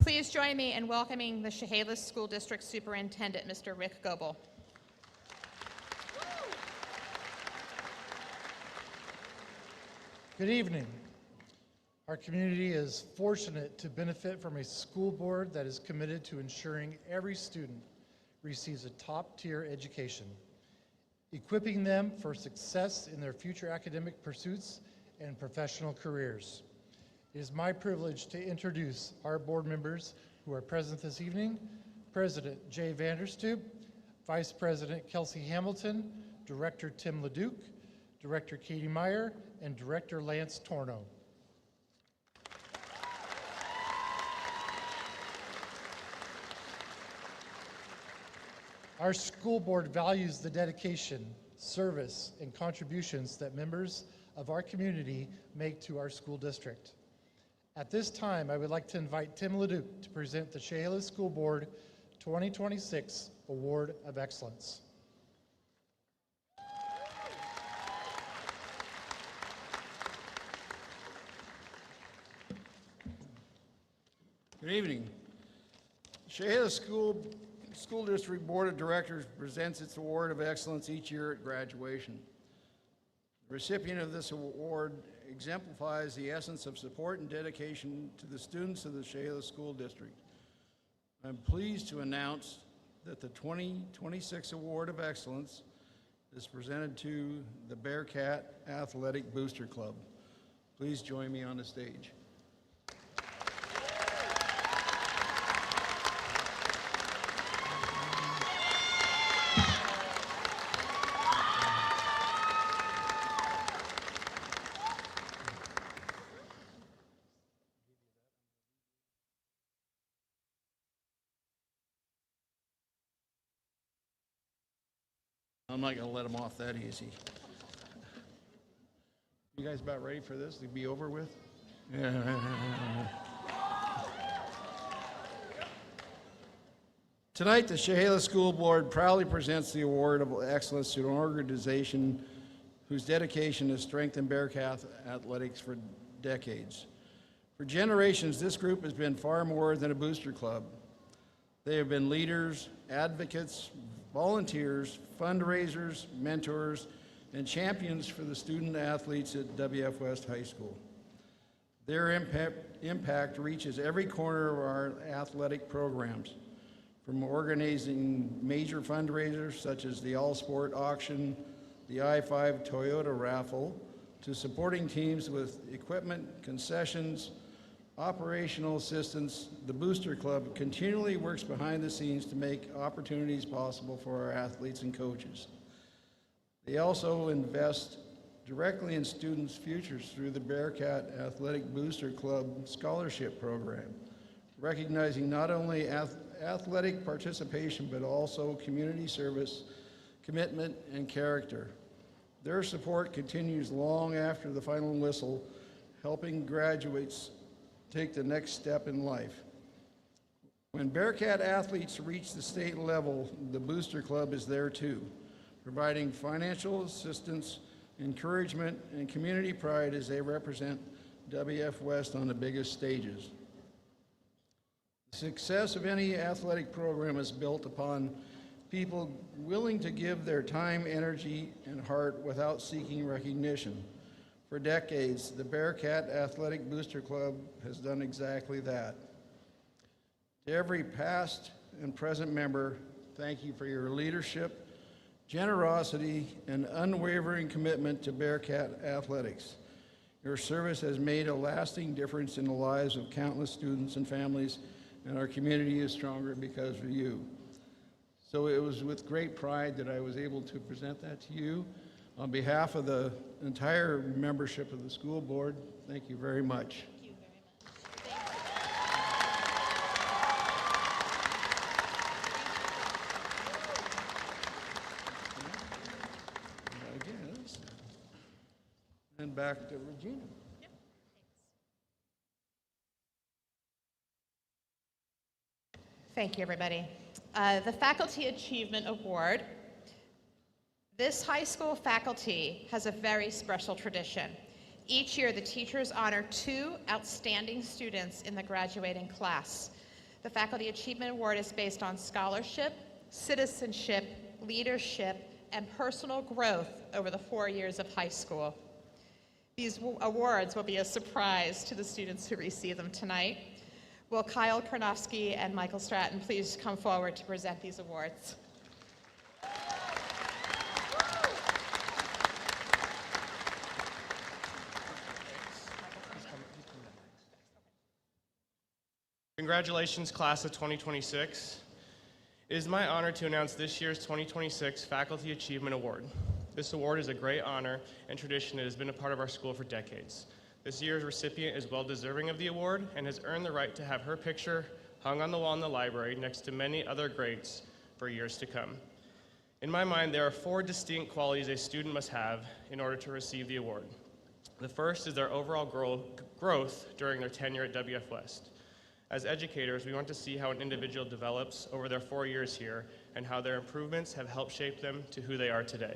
Speaker 2: Please join me in welcoming the Chehalis School District Superintendent, Mr. Rick Goebel.
Speaker 8: Good evening. Our community is fortunate to benefit from a school board that is committed to ensuring every student receives a top-tier education, equipping them for success in their future academic pursuits and professional careers. It is my privilege to introduce our board members who are present this evening: President Jay Vanderstoop, Vice President Kelsey Hamilton, Director Tim LeDuc, Director Katie Meyer, and Director Lance Torno. Our school board values the dedication, service, and contributions that members of our community make to our school district. At this time, I would like to invite Tim LeDuc to present the Chehalis School Board 2026 Award of Excellence.
Speaker 9: Good evening. Chehalis School District Board of Directors presents its Award of Excellence each year at graduation. The recipient of this award exemplifies the essence of support and dedication to the students of the Chehalis School District. I'm pleased to announce that the 2026 Award of Excellence is presented to the Bearcat Athletic Booster Club. Please join me on the stage. I'm not going to let them off that easy. You guys about ready for this to be over with? Yeah. Tonight, the Chehalis School Board proudly presents the Award of Excellence to an organization whose dedication has strengthened Bearcat athletics for decades. For generations, this group has been far more than a booster club. They have been leaders, advocates, volunteers, fundraisers, mentors, and champions for the student athletes at WF West High School. Their impact reaches every corner of our athletic programs, from organizing major fundraisers such as the All-Sport Auction, the I-5 Toyota Raffle, to supporting teams with equipment, concessions, operational assistance. The Booster Club continually works behind the scenes to make opportunities possible for our athletes and coaches. They also invest directly in students' futures through the Bearcat Athletic Booster Club Scholarship Program, recognizing not only athletic participation but also community service, commitment, and character. Their support continues long after the final whistle, helping graduates take the next step in life. When Bearcat athletes reach the state level, the Booster Club is there too, providing financial assistance, encouragement, and community pride as they represent WF West on the biggest stages. The success of any athletic program is built upon people willing to give their time, energy, and heart without seeking recognition. For decades, the Bearcat Athletic Booster Club has done exactly that. To every past and present member, thank you for your leadership, generosity, and unwavering commitment to Bearcat athletics. Your service has made a lasting difference in the lives of countless students and families, and our community is stronger because of you. So it was with great pride that I was able to present that to you. On behalf of the entire membership of the school board, thank you very much.
Speaker 2: Thank you very much.
Speaker 9: I guess. And back to Regina.
Speaker 2: Thank you, everybody. The Faculty Achievement Award. This high school faculty has a very special tradition. Each year, the teachers honor 2 outstanding students in the graduating class. The Faculty Achievement Award is based on scholarship, citizenship, leadership, and personal growth over the 4 years of high school. These awards will be a surprise to the students who receive them tonight. Will Kyle Karnofsky and Michael Stratton please come forward to present these awards?
Speaker 10: Congratulations, class of 2026. It is my honor to announce this year's 2026 Faculty Achievement Award. This award is a great honor and tradition that has been a part of our school for decades. This year's recipient is well deserving of the award and has earned the right to have her picture hung on the wall in the library next to many other greats for years to come. In my mind, there are 4 distinct qualities a student must have in order to receive the award. The first is their overall growth during their tenure at WF West. As educators, we want to see how an individual develops over their 4 years here and how their improvements have helped shape them to who they are today.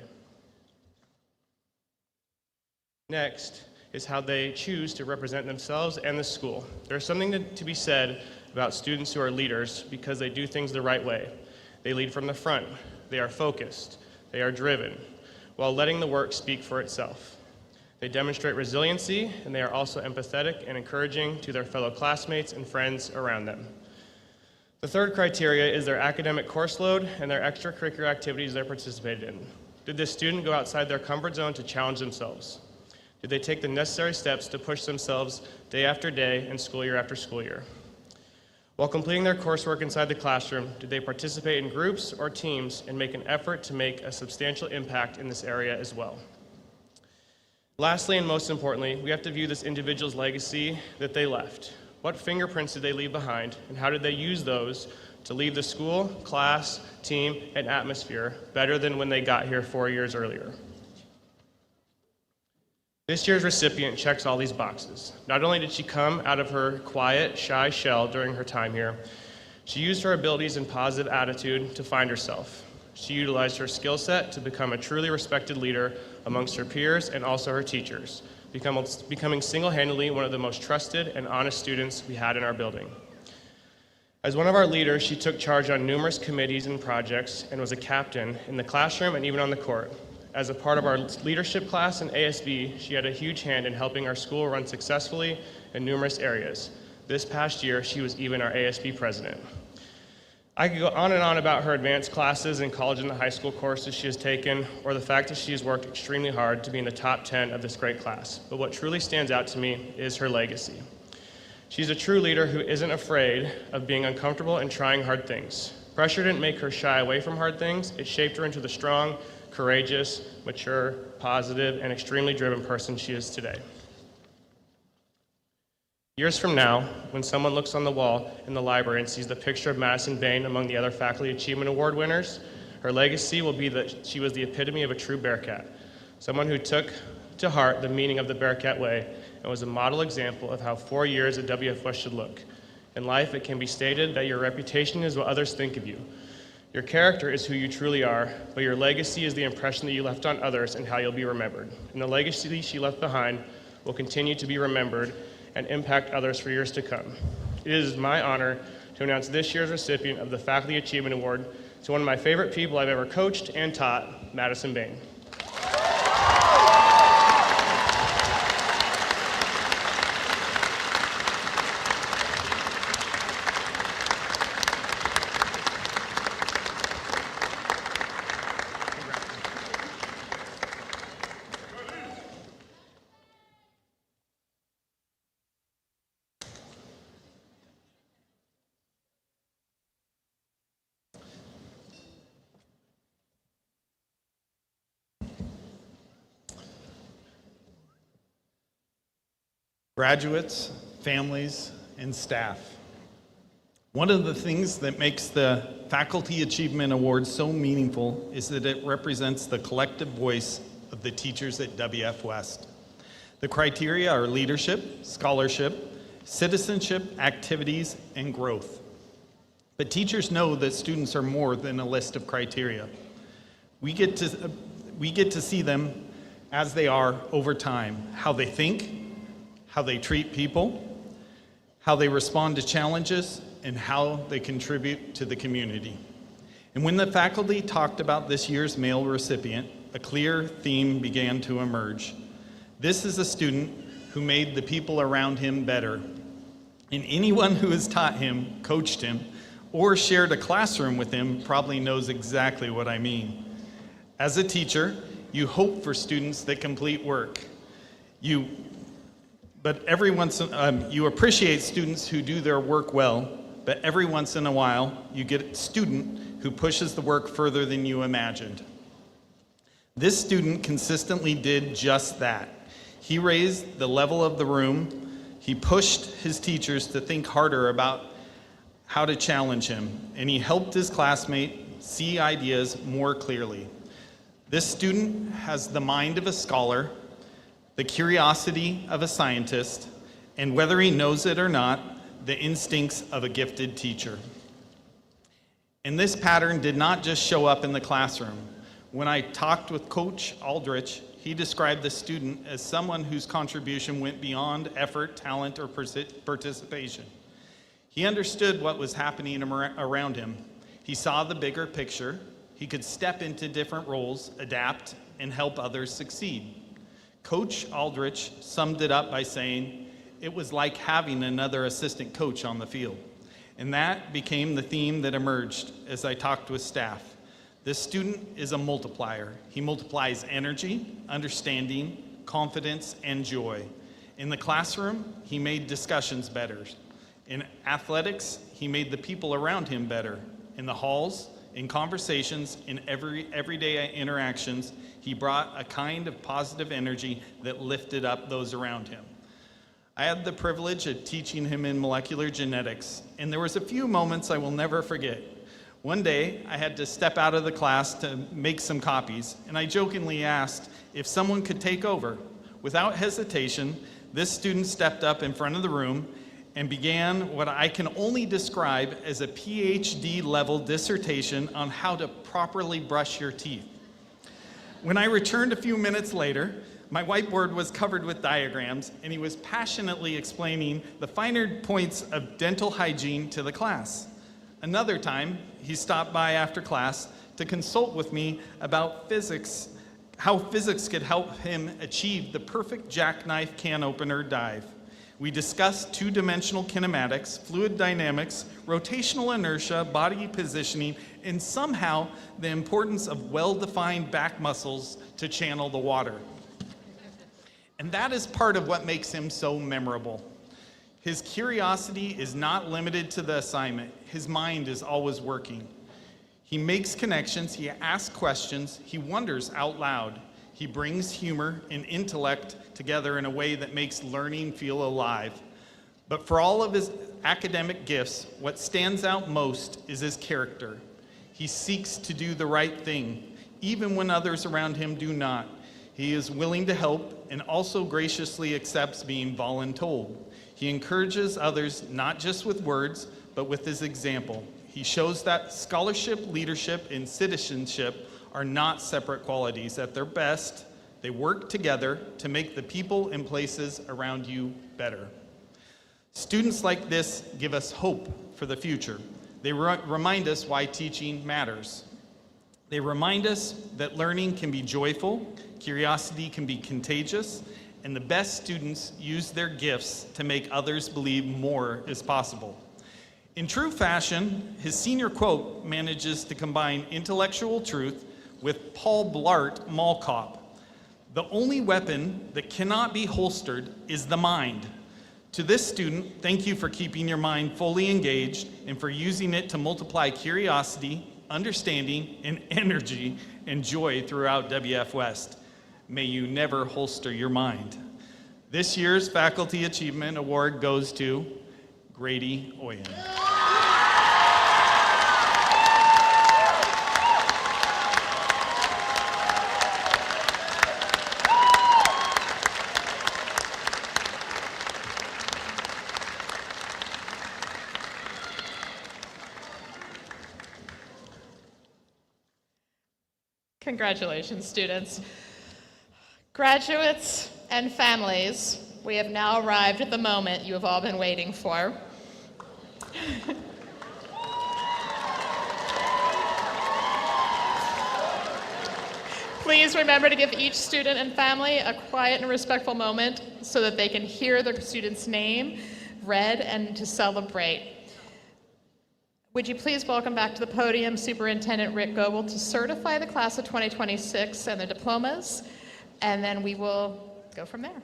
Speaker 10: Next is how they choose to represent themselves and the school. There's something to be said about students who are leaders because they do things the right way. They lead from the front, they are focused, they are driven, while letting the work speak for itself. They demonstrate resiliency, and they are also empathetic and encouraging to their fellow classmates and friends around them. The third criteria is their academic course load and their extracurricular activities they're participated in. Did this student go outside their comfort zone to challenge themselves? Did they take the necessary steps to push themselves day after day and school year after school year? While completing their coursework inside the classroom, did they participate in groups or teams and make an effort to make a substantial impact in this area as well? Lastly, and most importantly, we have to view this individual's legacy that they left. What fingerprints did they leave behind, and how did they use those to leave the school, class, team, and atmosphere better than when they got here 4 years earlier? This year's recipient checks all these boxes. Not only did she come out of her quiet, shy shell during her time here, she used her abilities and positive attitude to find herself. She utilized her skill set to become a truly respected leader amongst her peers and also her teachers, becoming single-handedly one of the most trusted and honest students we had in our building. As one of our leaders, she took charge on numerous committees and projects and was a captain in the classroom and even on the court. As a part of our leadership class in ASB, she had a huge hand in helping our school run successfully in numerous areas. This past year, she was even our ASB president. I could go on and on about her advanced classes in college and the high school courses she has taken, or the fact that she has worked extremely hard to be in the top 10 of this great class. But what truly stands out to me is her legacy. She's a true leader who isn't afraid of being uncomfortable and trying hard things. Pressure didn't make her shy away from hard things. It shaped her into the strong, courageous, mature, positive, and extremely driven person she is today. Years from now, when someone looks on the wall in the library and sees the picture of Madison Bain among the other Faculty Achievement Award winners, her legacy will be that she was the epitome of a true Bearcat, someone who took to heart the meaning of the Bearcat way and was a model example of how 4 years at WF West should look. In life, it can be stated that your reputation is what others think of you. Your character is who you truly are, but your legacy is the impression that you left on others and how you'll be remembered. And the legacy she left behind will continue to be remembered and impact others for years to come. It is my honor to announce this year's recipient of the Faculty Achievement Award to one of my favorite people I've ever coached and taught, Madison Bain.
Speaker 11: Graduates, families, and staff. One of the things that makes the Faculty Achievement Award so meaningful is that it represents the collective voice of the teachers at WF West. The criteria are leadership, scholarship, citizenship, activities, and growth. But teachers know that students are more than a list of criteria. We get to see them as they are over time, how they think, how they treat people, how they respond to challenges, and how they contribute to the community. And when the faculty talked about this year's male recipient, a clear theme began to emerge. This is a student who made the people around him better. And anyone who has taught him, coached him, or shared a classroom with him probably knows exactly what I mean. As a teacher, you hope for students that complete work. You appreciate students who do their work well, but every once in a while, you get a student who pushes the work further than you imagined. This student consistently did just that. He raised the level of the room. He pushed his teachers to think harder about how to challenge him, and he helped his classmate see ideas more clearly. This student has the mind of a scholar, the curiosity of a scientist, and whether he knows it or not, the instincts of a gifted teacher. And this pattern did not just show up in the classroom. When I talked with Coach Aldrich, he described the student as someone whose contribution went beyond effort, talent, or participation. He understood what was happening around him. He saw the bigger picture. He could step into different roles, adapt, and help others succeed. Coach Aldrich summed it up by saying, it was like having another assistant coach on the field. And that became the theme that emerged as I talked with staff. This student is a multiplier. He multiplies energy, understanding, confidence, and joy. In the classroom, he made discussions better. In athletics, he made the people around him better. In the halls, in conversations, in everyday interactions, he brought a kind of positive energy that lifted up those around him. I had the privilege of teaching him in molecular genetics, and there was a few moments I will never forget. One day, I had to step out of the class to make some copies, and I jokingly asked if someone could take over. Without hesitation, this student stepped up in front of the room and began what I can only describe as a PhD-level dissertation on how to properly brush your teeth. When I returned a few minutes later, my whiteboard was covered with diagrams, and he was passionately explaining the finer points of dental hygiene to the class. Another time, he stopped by after class to consult with me about physics, how physics could help him achieve the perfect jackknife can opener dive. We discussed two-dimensional kinematics, fluid dynamics, rotational inertia, body positioning, and somehow the importance of well-defined back muscles to channel the water. And that is part of what makes him so memorable. His curiosity is not limited to the assignment. His mind is always working. He makes connections, he asks questions, he wonders out loud. He brings humor and intellect together in a way that makes learning feel alive. But for all of his academic gifts, what stands out most is his character. He seeks to do the right thing, even when others around him do not. He is willing to help and also graciously accepts being voluntold. He encourages others not just with words, but with his example. He shows that scholarship, leadership, and citizenship are not separate qualities. At their best, they work together to make the people and places around you better. Students like this give us hope for the future. They remind us why teaching matters. They remind us that learning can be joyful, curiosity can be contagious, and the best students use their gifts to make others believe more is possible. In true fashion, his senior quote manages to combine intellectual truth with Paul Blart Mall Cop. The only weapon that cannot be holstered is the mind. To this student, thank you for keeping your mind fully engaged and for using it to multiply curiosity, understanding, and energy and joy throughout WF West. May you never holster your mind. This year's Faculty Achievement Award goes to Grady Oyen.
Speaker 2: Congratulations, students. Graduates and families, we have now arrived at the moment you have all been waiting for. Please remember to give each student and family a quiet and respectful moment so that they can hear their student's name read and to celebrate. Would you please welcome back to the podium Superintendent Rick Goebel to certify the class of 2026 and the diplomas, and then we will go from there.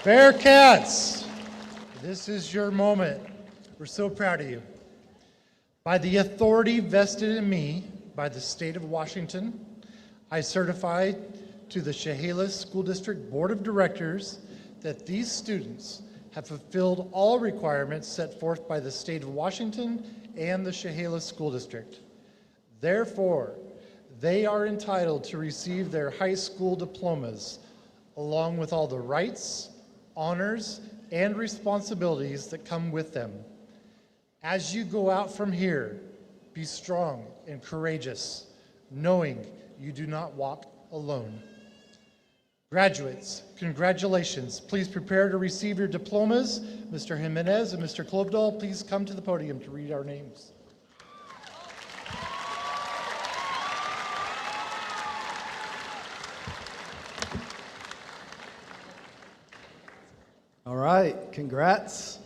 Speaker 8: Bearcats, this is your moment. We're so proud of you. By the authority vested in me by the state of Washington, I certify to the Chehalis School District Board of Directors that these students have fulfilled all requirements set forth by the state of Washington and the Chehalis School District. Therefore, they are entitled to receive their high school diplomas, along with all the rights, honors, and responsibilities that come with them. As you go out from here, be strong and courageous, knowing you do not walk alone. Graduates, congratulations. Please prepare to receive your diplomas. Mr. Jimenez and Mr. Klobdal, please come to the podium to read our names.
Speaker 12: All right, congrats.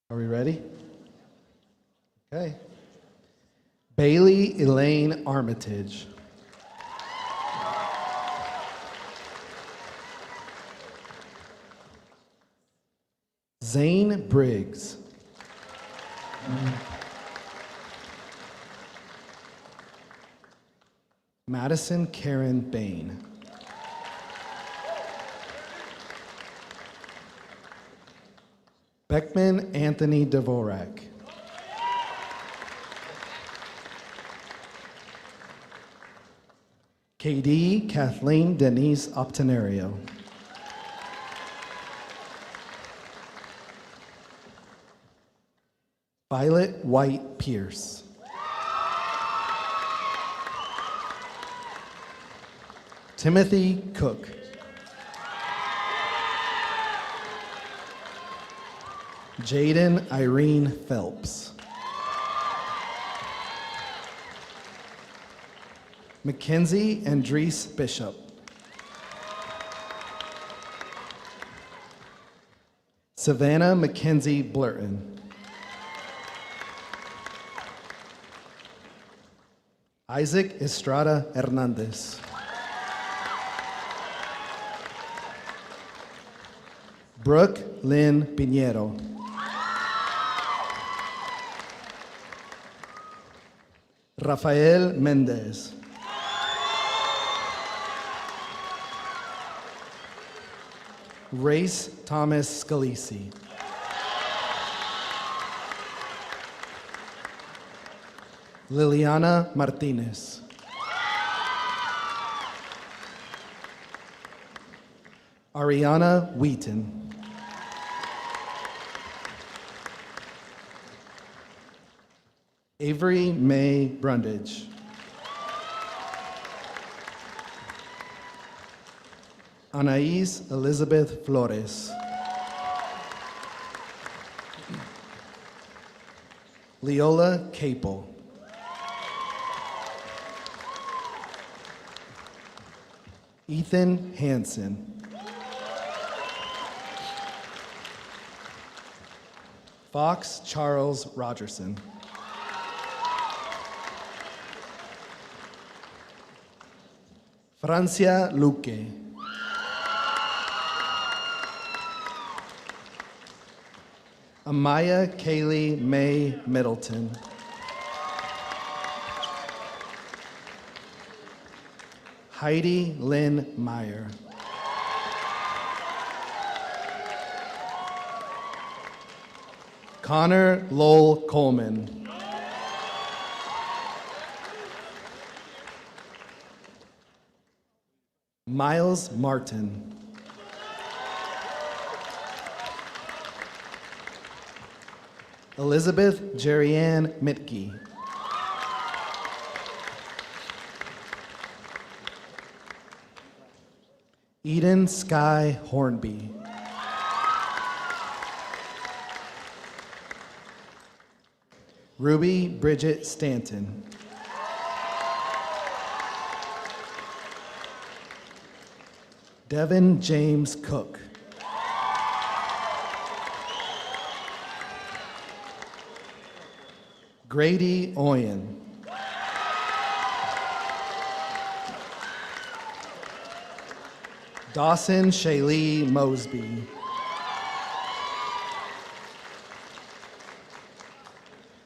Speaker 12: Are we ready? Okay. Bailey Elaine Armitage. Zane Briggs. Madison Karen Bain. Beckman Anthony Dvorak. KD Kathleen Denise Optenario. Violet White Pierce. Timothy Cook. Jaden Irene Phelps. Mackenzie Andres Bishop. Savannah Mackenzie Blurton. Isaac Estrada Hernandez. Brooke Lynn Pinheiro. Rafael Mendez. Race Thomas Scalisi. Liliana Martinez. Ariana Wheaton. Avery May Brundage. Anais Elizabeth Flores. Leola Capel. Ethan Hansen. Fox Charles Rogerson. Francia Luque. Amaya Kaylee May Middleton. Heidi Lynn Meyer. Connor Lowell Coleman. Miles Martin. Elizabeth Jerrianne Mitke. Eden Sky Hornby. Ruby Bridget Stanton. Devin James Cook. Grady Oyen. Dawson Shaylee Mosby.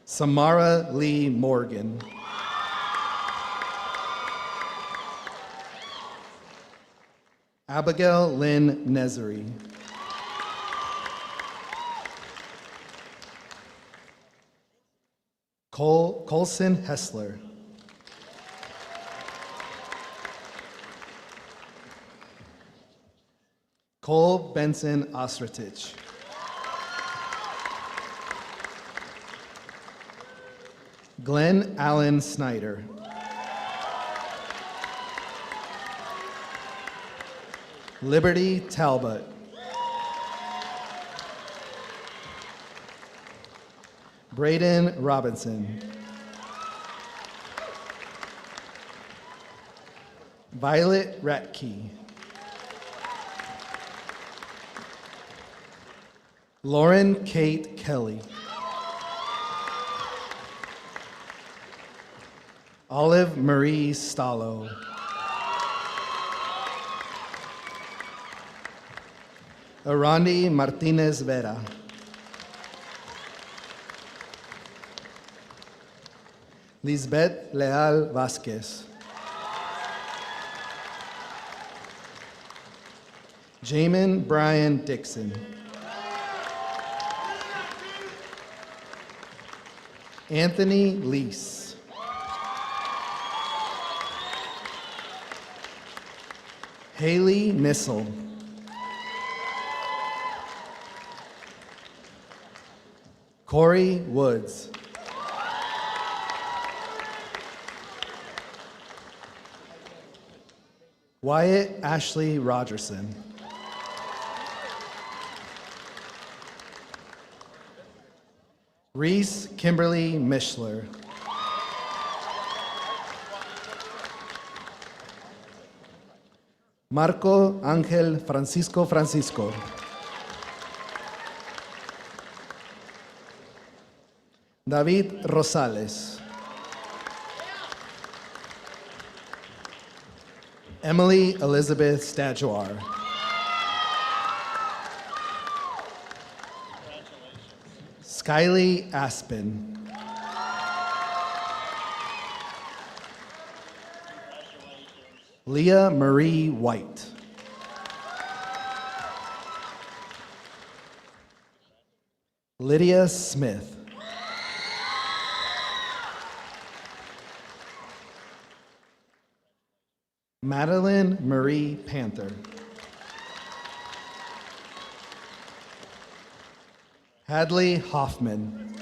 Speaker 12: Samara Lee Morgan. Abigail Lynn Nezery. Colson Hessler. Cole Benson Ostritich. Glenn Allen Snyder. Liberty Talbot. Braden Robinson. Violet Ratke. Lauren Kate Kelly. Olive Marie Stallo. Arandi Martinez Vera. Lisbeth Leal Vasquez. Jamin Brian Dixon. Anthony Lease. Haley Nissel. Corey Woods. Wyatt Ashley Rogerson. Reese Kimberly Mishler. Marco Ángel Francisco Francisco. David Rosales. Emily Elizabeth Stajuar. Skyly Aspen. Leah Marie White. Lydia Smith. Madeline Marie Panther. Hadley Hoffman.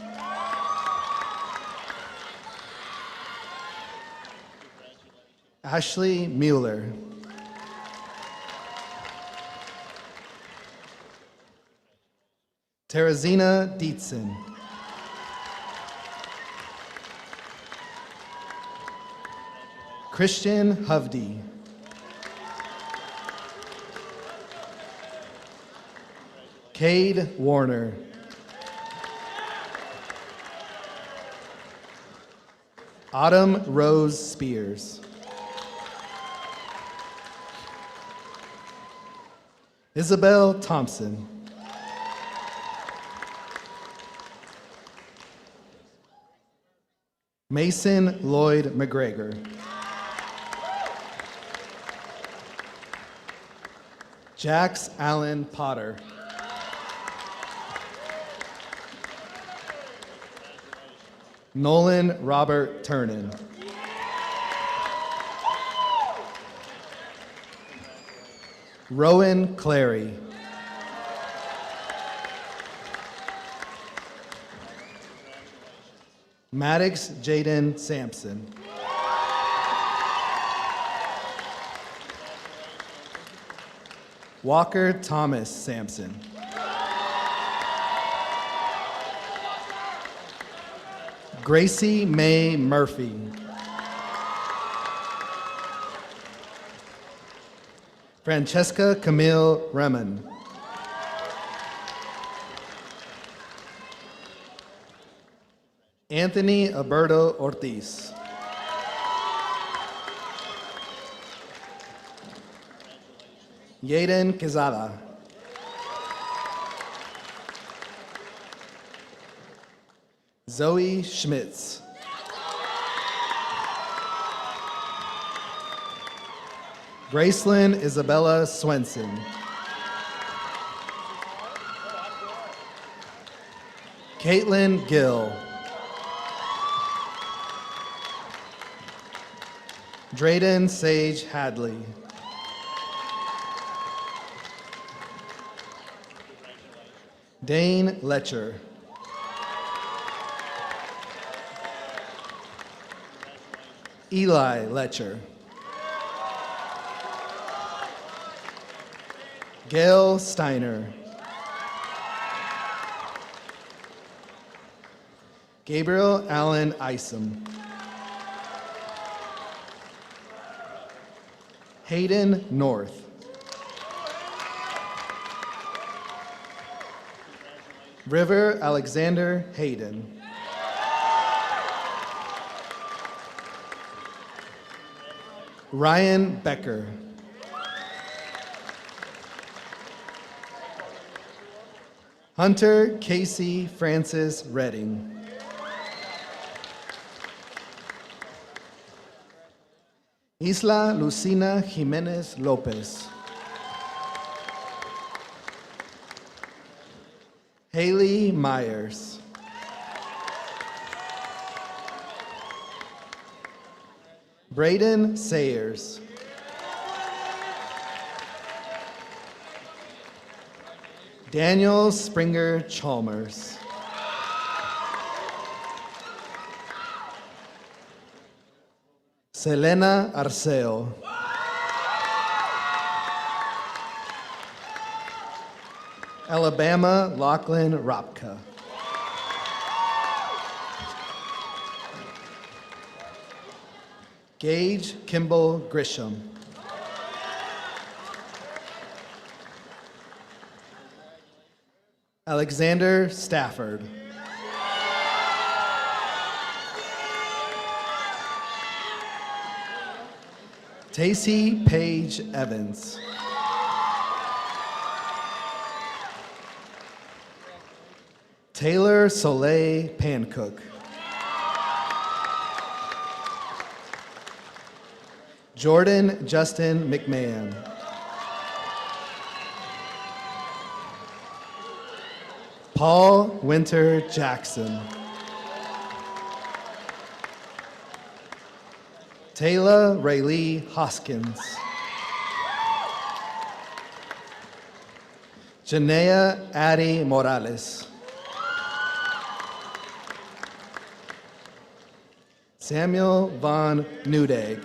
Speaker 12: Ashley Mueller. Teresina Dietzen. Christian Hovde. Cade Warner. Autumn Rose Spears. Isabel Thompson. Mason Lloyd McGregor. Jax Allen Potter. Nolan Robert Turnen. Rowan Clary. Maddox Jaden Sampson. Walker Thomas Sampson. Gracie Mae Murphy. Francesca Camille Remen. Anthony Alberto Ortiz. Yaden Quezada. Zoe Schmitz. Gracelyn Isabella Swenson. Caitlin Gill. Drayden Sage Hadley. Dane Letcher. Eli Letcher. Gail Steiner. Gabriel Allen Isom. Hayden North. River Alexander Hayden. Ryan Becker. Hunter Casey Francis Redding. Isla Lucina Jimenez Lopez. Haley Myers. Braden Sayers. Daniel Springer Chalmers. Selena Arceo. Alabama Lachlan Ropka. Gage Kimball Grisham. Alexander Stafford. Tacey Paige Evans. Taylor Soleil Pancook. Jordan Justin McMahon. Paul Winter Jackson. Taylor Raylee Hoskins. Janaea Addie Morales. Samuel Von Newdag.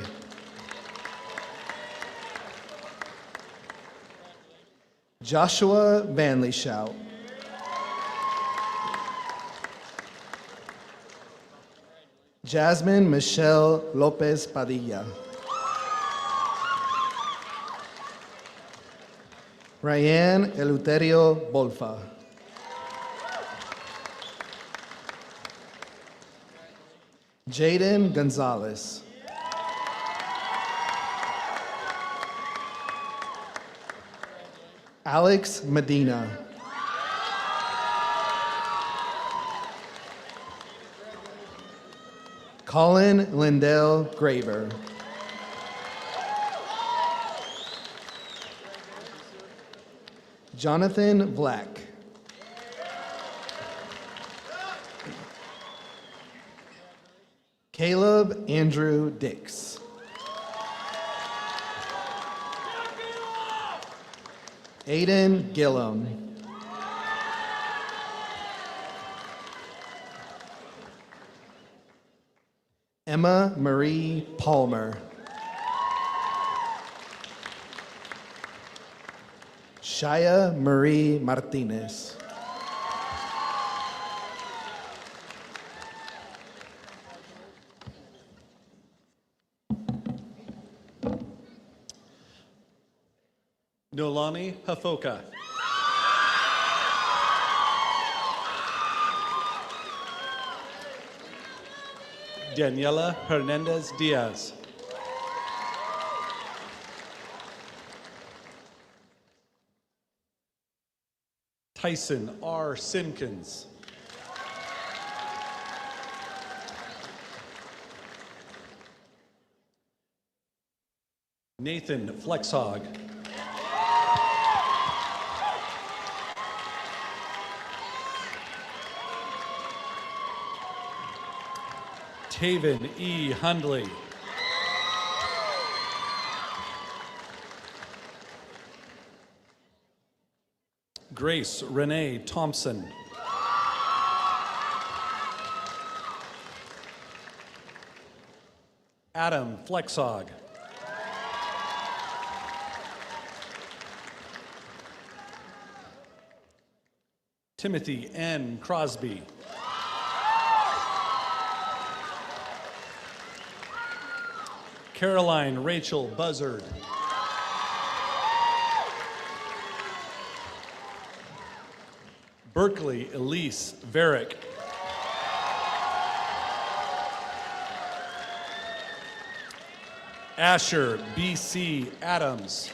Speaker 12: Joshua Vanley Shout. Jasmine Michelle Lopez Padilla. Ryan Eleuterio Bolfa. Jaden Gonzalez. Alex Medina. Colin Lindell Graver. Jonathan Black. Caleb Andrew Dix. Aiden Gillum. Emma Marie Palmer. Shaya Marie Martinez.
Speaker 11: Nolani Hafoka. Daniela Hernandez Diaz. Tyson R. Simkins. Nathan Flexhog. Taven E. Hundley. Grace Renee Thompson. Adam Flexhog. Timothy N. Crosby. Caroline Rachel Buzzard. Berkeley Elise Varick. Asher B.C. Adams.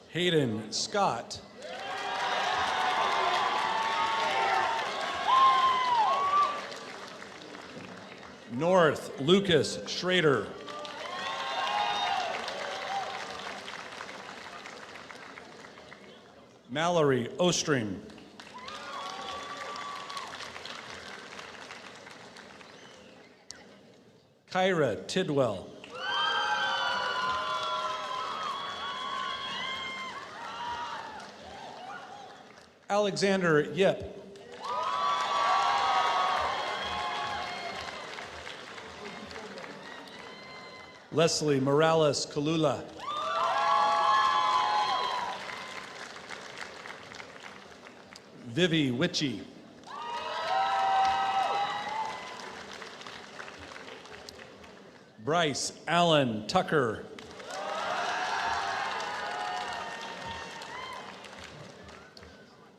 Speaker 11: Hayden Scott. North Lucas Schrader. Mallory Ostrom. Kyra Tidwell. Alexander Yip. Leslie Morales Kalula. Vivi Witchy. Bryce Allen Tucker.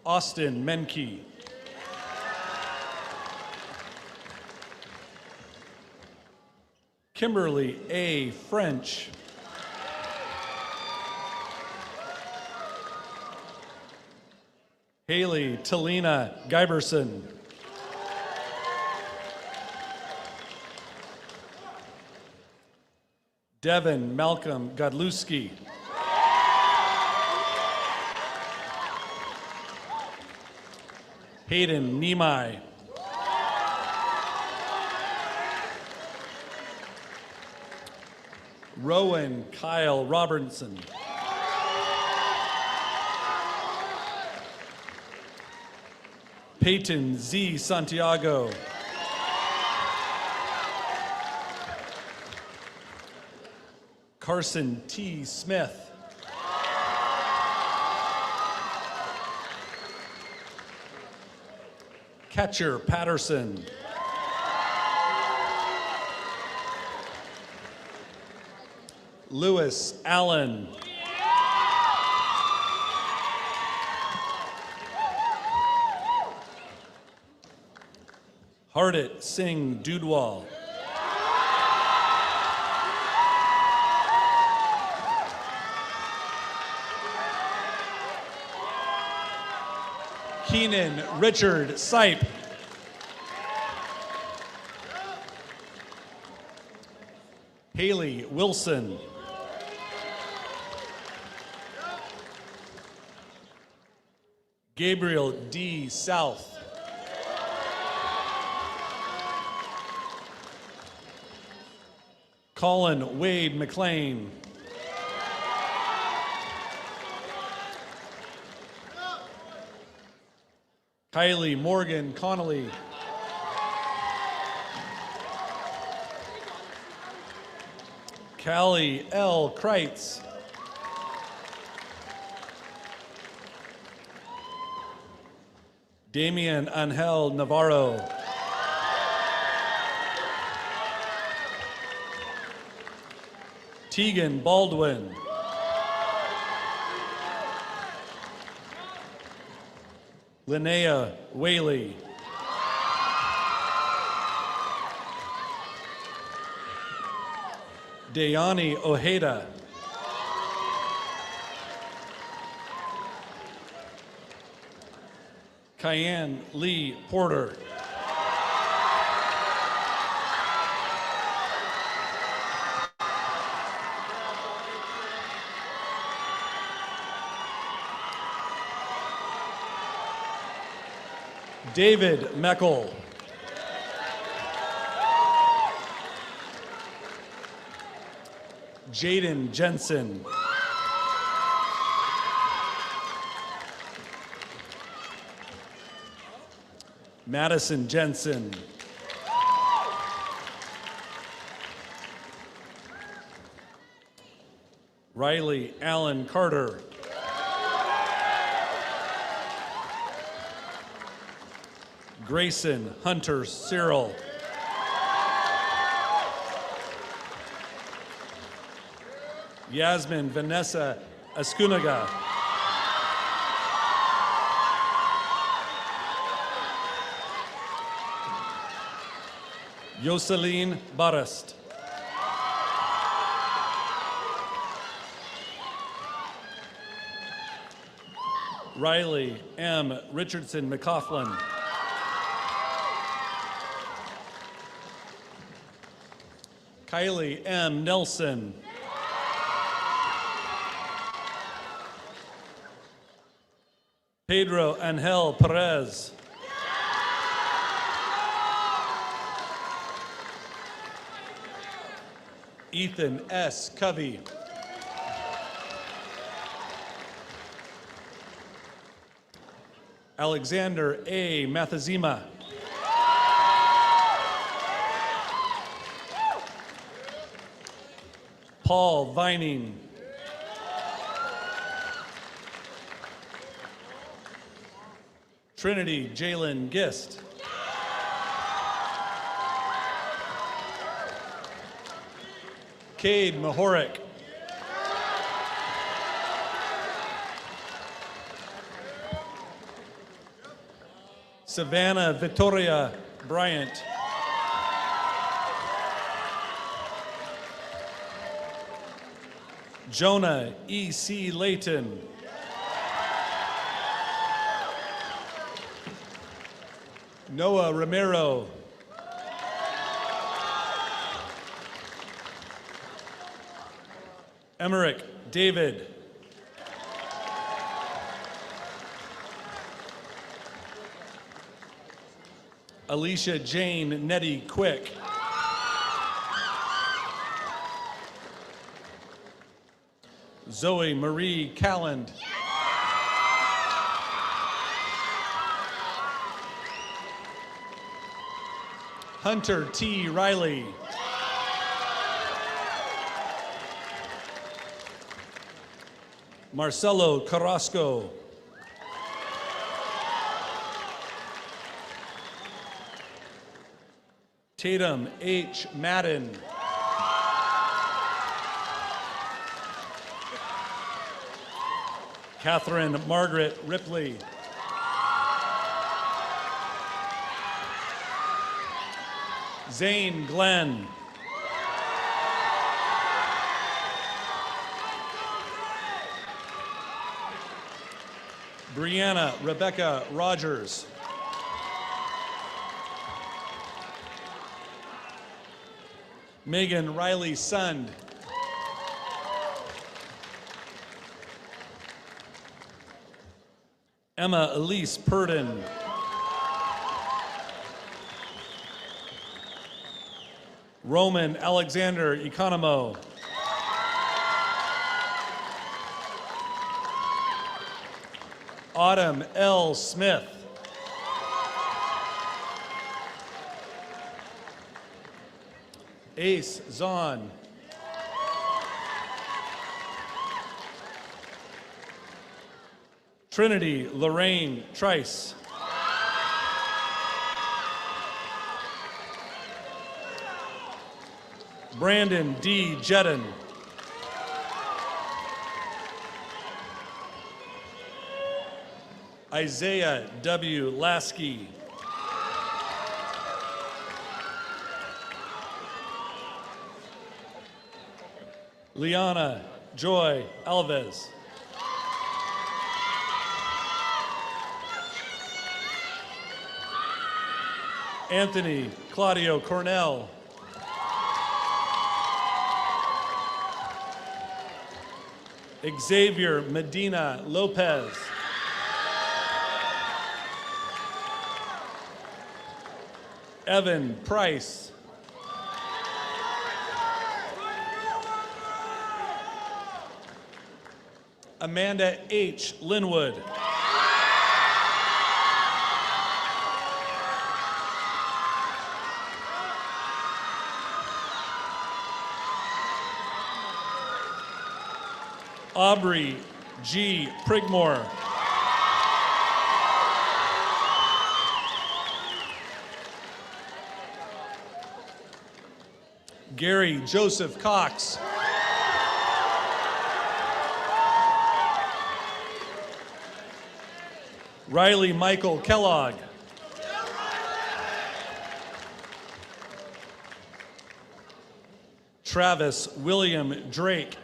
Speaker 11: Austin Menke. Kimberly A. French. Haley Talina Giberson. Devin Malcolm Godlewski. Hayden Nemai. Rowan Kyle Robertson. Peyton Z. Santiago. Carson T. Smith. Catcher Patterson. Lewis Allen. Hardit Singh Dudwal. Keenan Richard Sipe. Haley Wilson. Gabriel D. South. Colin Wade McLean. Kylie Morgan Connolly. Callie L. Kreitz. Damian Angel Navarro.
Speaker 13: Tegan Baldwin. Linnea Whaley. Dayani Ojeda. Cayenne Lee Porter. David Meckel. Jaden Jensen. Madison Jensen. Riley Allen Carter. Grayson Hunter Cyril. Yasmin Vanessa Ascunaga. Yoselin Barast. Riley M. Richardson McCaughlin. Kylie M. Nelson. Pedro Angel Perez. Ethan S. Covey. Alexander A. Mathazima. Paul Vining. Trinity Jalen Gist. Cade Mahorick. Savannah Victoria Bryant. Jonah E.C. Layton. Noah Romero. Emmerich David. Alicia Jane Nettie Quick. Zoe Marie Calland. Hunter T. Riley. Marcelo Carrasco. Tatum H. Madden. Catherine Margaret Ripley. Zane Glenn. Brianna Rebecca Rogers. Megan Riley Sund. Emma Elise Purdon. Roman Alexander Economo. Autumn L. Smith. Ace Zahn. Trinity Lorraine Trice. Brandon D. Jedden. Isaiah W. Lasky. Liana Joy Alves. Anthony Claudio Cornell. Xavier Medina Lopez. Evan Price. Amanda H. Linwood. Aubrey G. Prigmore. Gary Joseph Cox. Riley Michael Kellogg. Travis William Drake.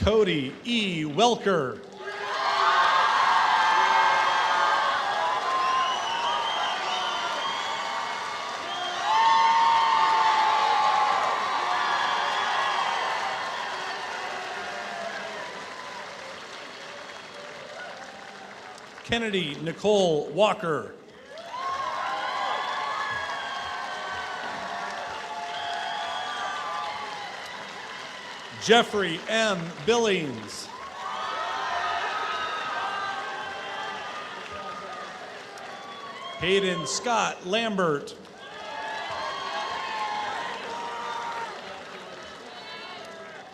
Speaker 13: Cody E. Welker. Kennedy Nicole Walker. Jeffrey M. Billings. Hayden Scott Lambert.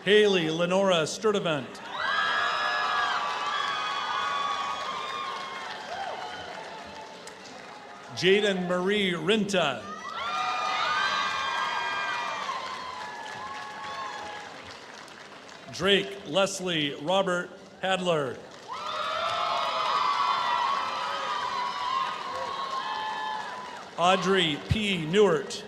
Speaker 13: Haley Lenora Sturdivant. Jaden Marie Rinta. Drake Leslie Robert Hadler. Audrey P. Newart.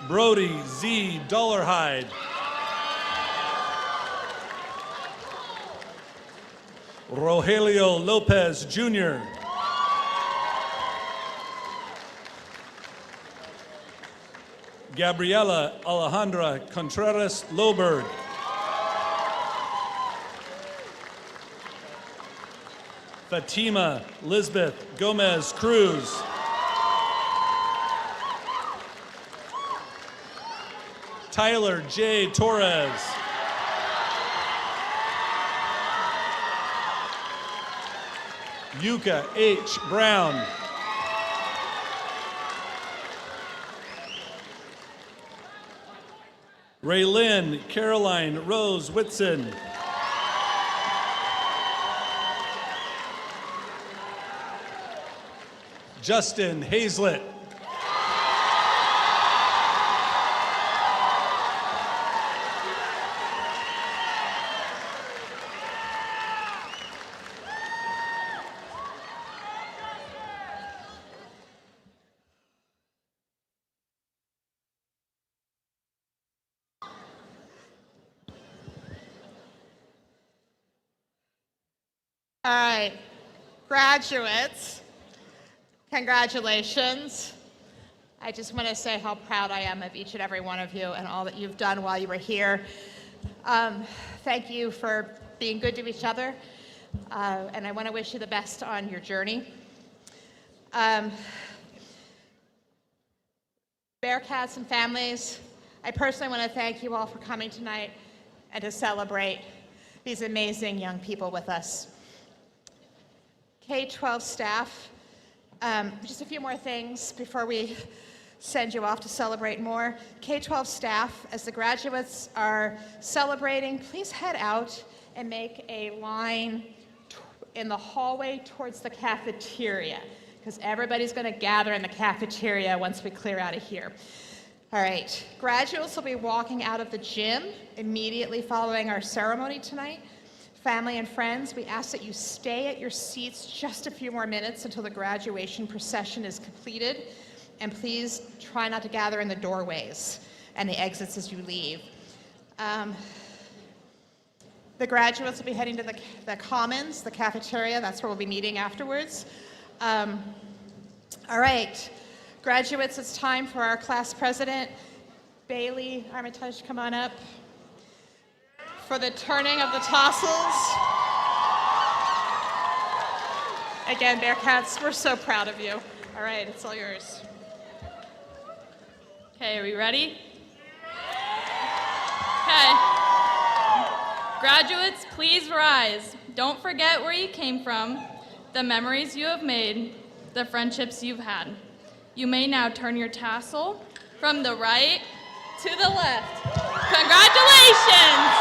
Speaker 13: Brody Z. Dollarhide. Rogelio Lopez Jr. Gabriela Alejandra Contreras Loberg. Fatima Lisbeth Gomez Cruz. Tyler J. Torres. Yuka H. Brown. Raylyn Caroline Rose Whitson. Justin Hazlett.
Speaker 2: All right, graduates, congratulations. I just want to say how proud I am of each and every one of you and all that you've done while you were here. Thank you for being good to each other, and I want to wish you the best on your journey. Bearcats and families, I personally want to thank you all for coming tonight and to celebrate these amazing young people with us. K-12 staff, just a few more things before we send you off to celebrate more. K-12 staff, as the graduates are celebrating, please head out and make a line in the hallway towards the cafeteria, because everybody's going to gather in the cafeteria once we clear out of here. All right, graduates will be walking out of the gym immediately following our ceremony tonight. Family and friends, we ask that you stay at your seats just a few more minutes until the graduation procession is completed. And please try not to gather in the doorways and the exits as you leave. The graduates will be heading to the commons, the cafeteria. That's where we'll be meeting afterwards. All right, graduates, it's time for our class president, Bailey Armitage, come on up for the turning of the tassels. Again, Bearcats, we're so proud of you. All right, it's all yours.
Speaker 3: Okay, are we ready? Okay. Graduates, please rise. Don't forget where you came from, the memories you have made, the friendships you've had. You may now turn your tassel from the right to the left. Congratulations!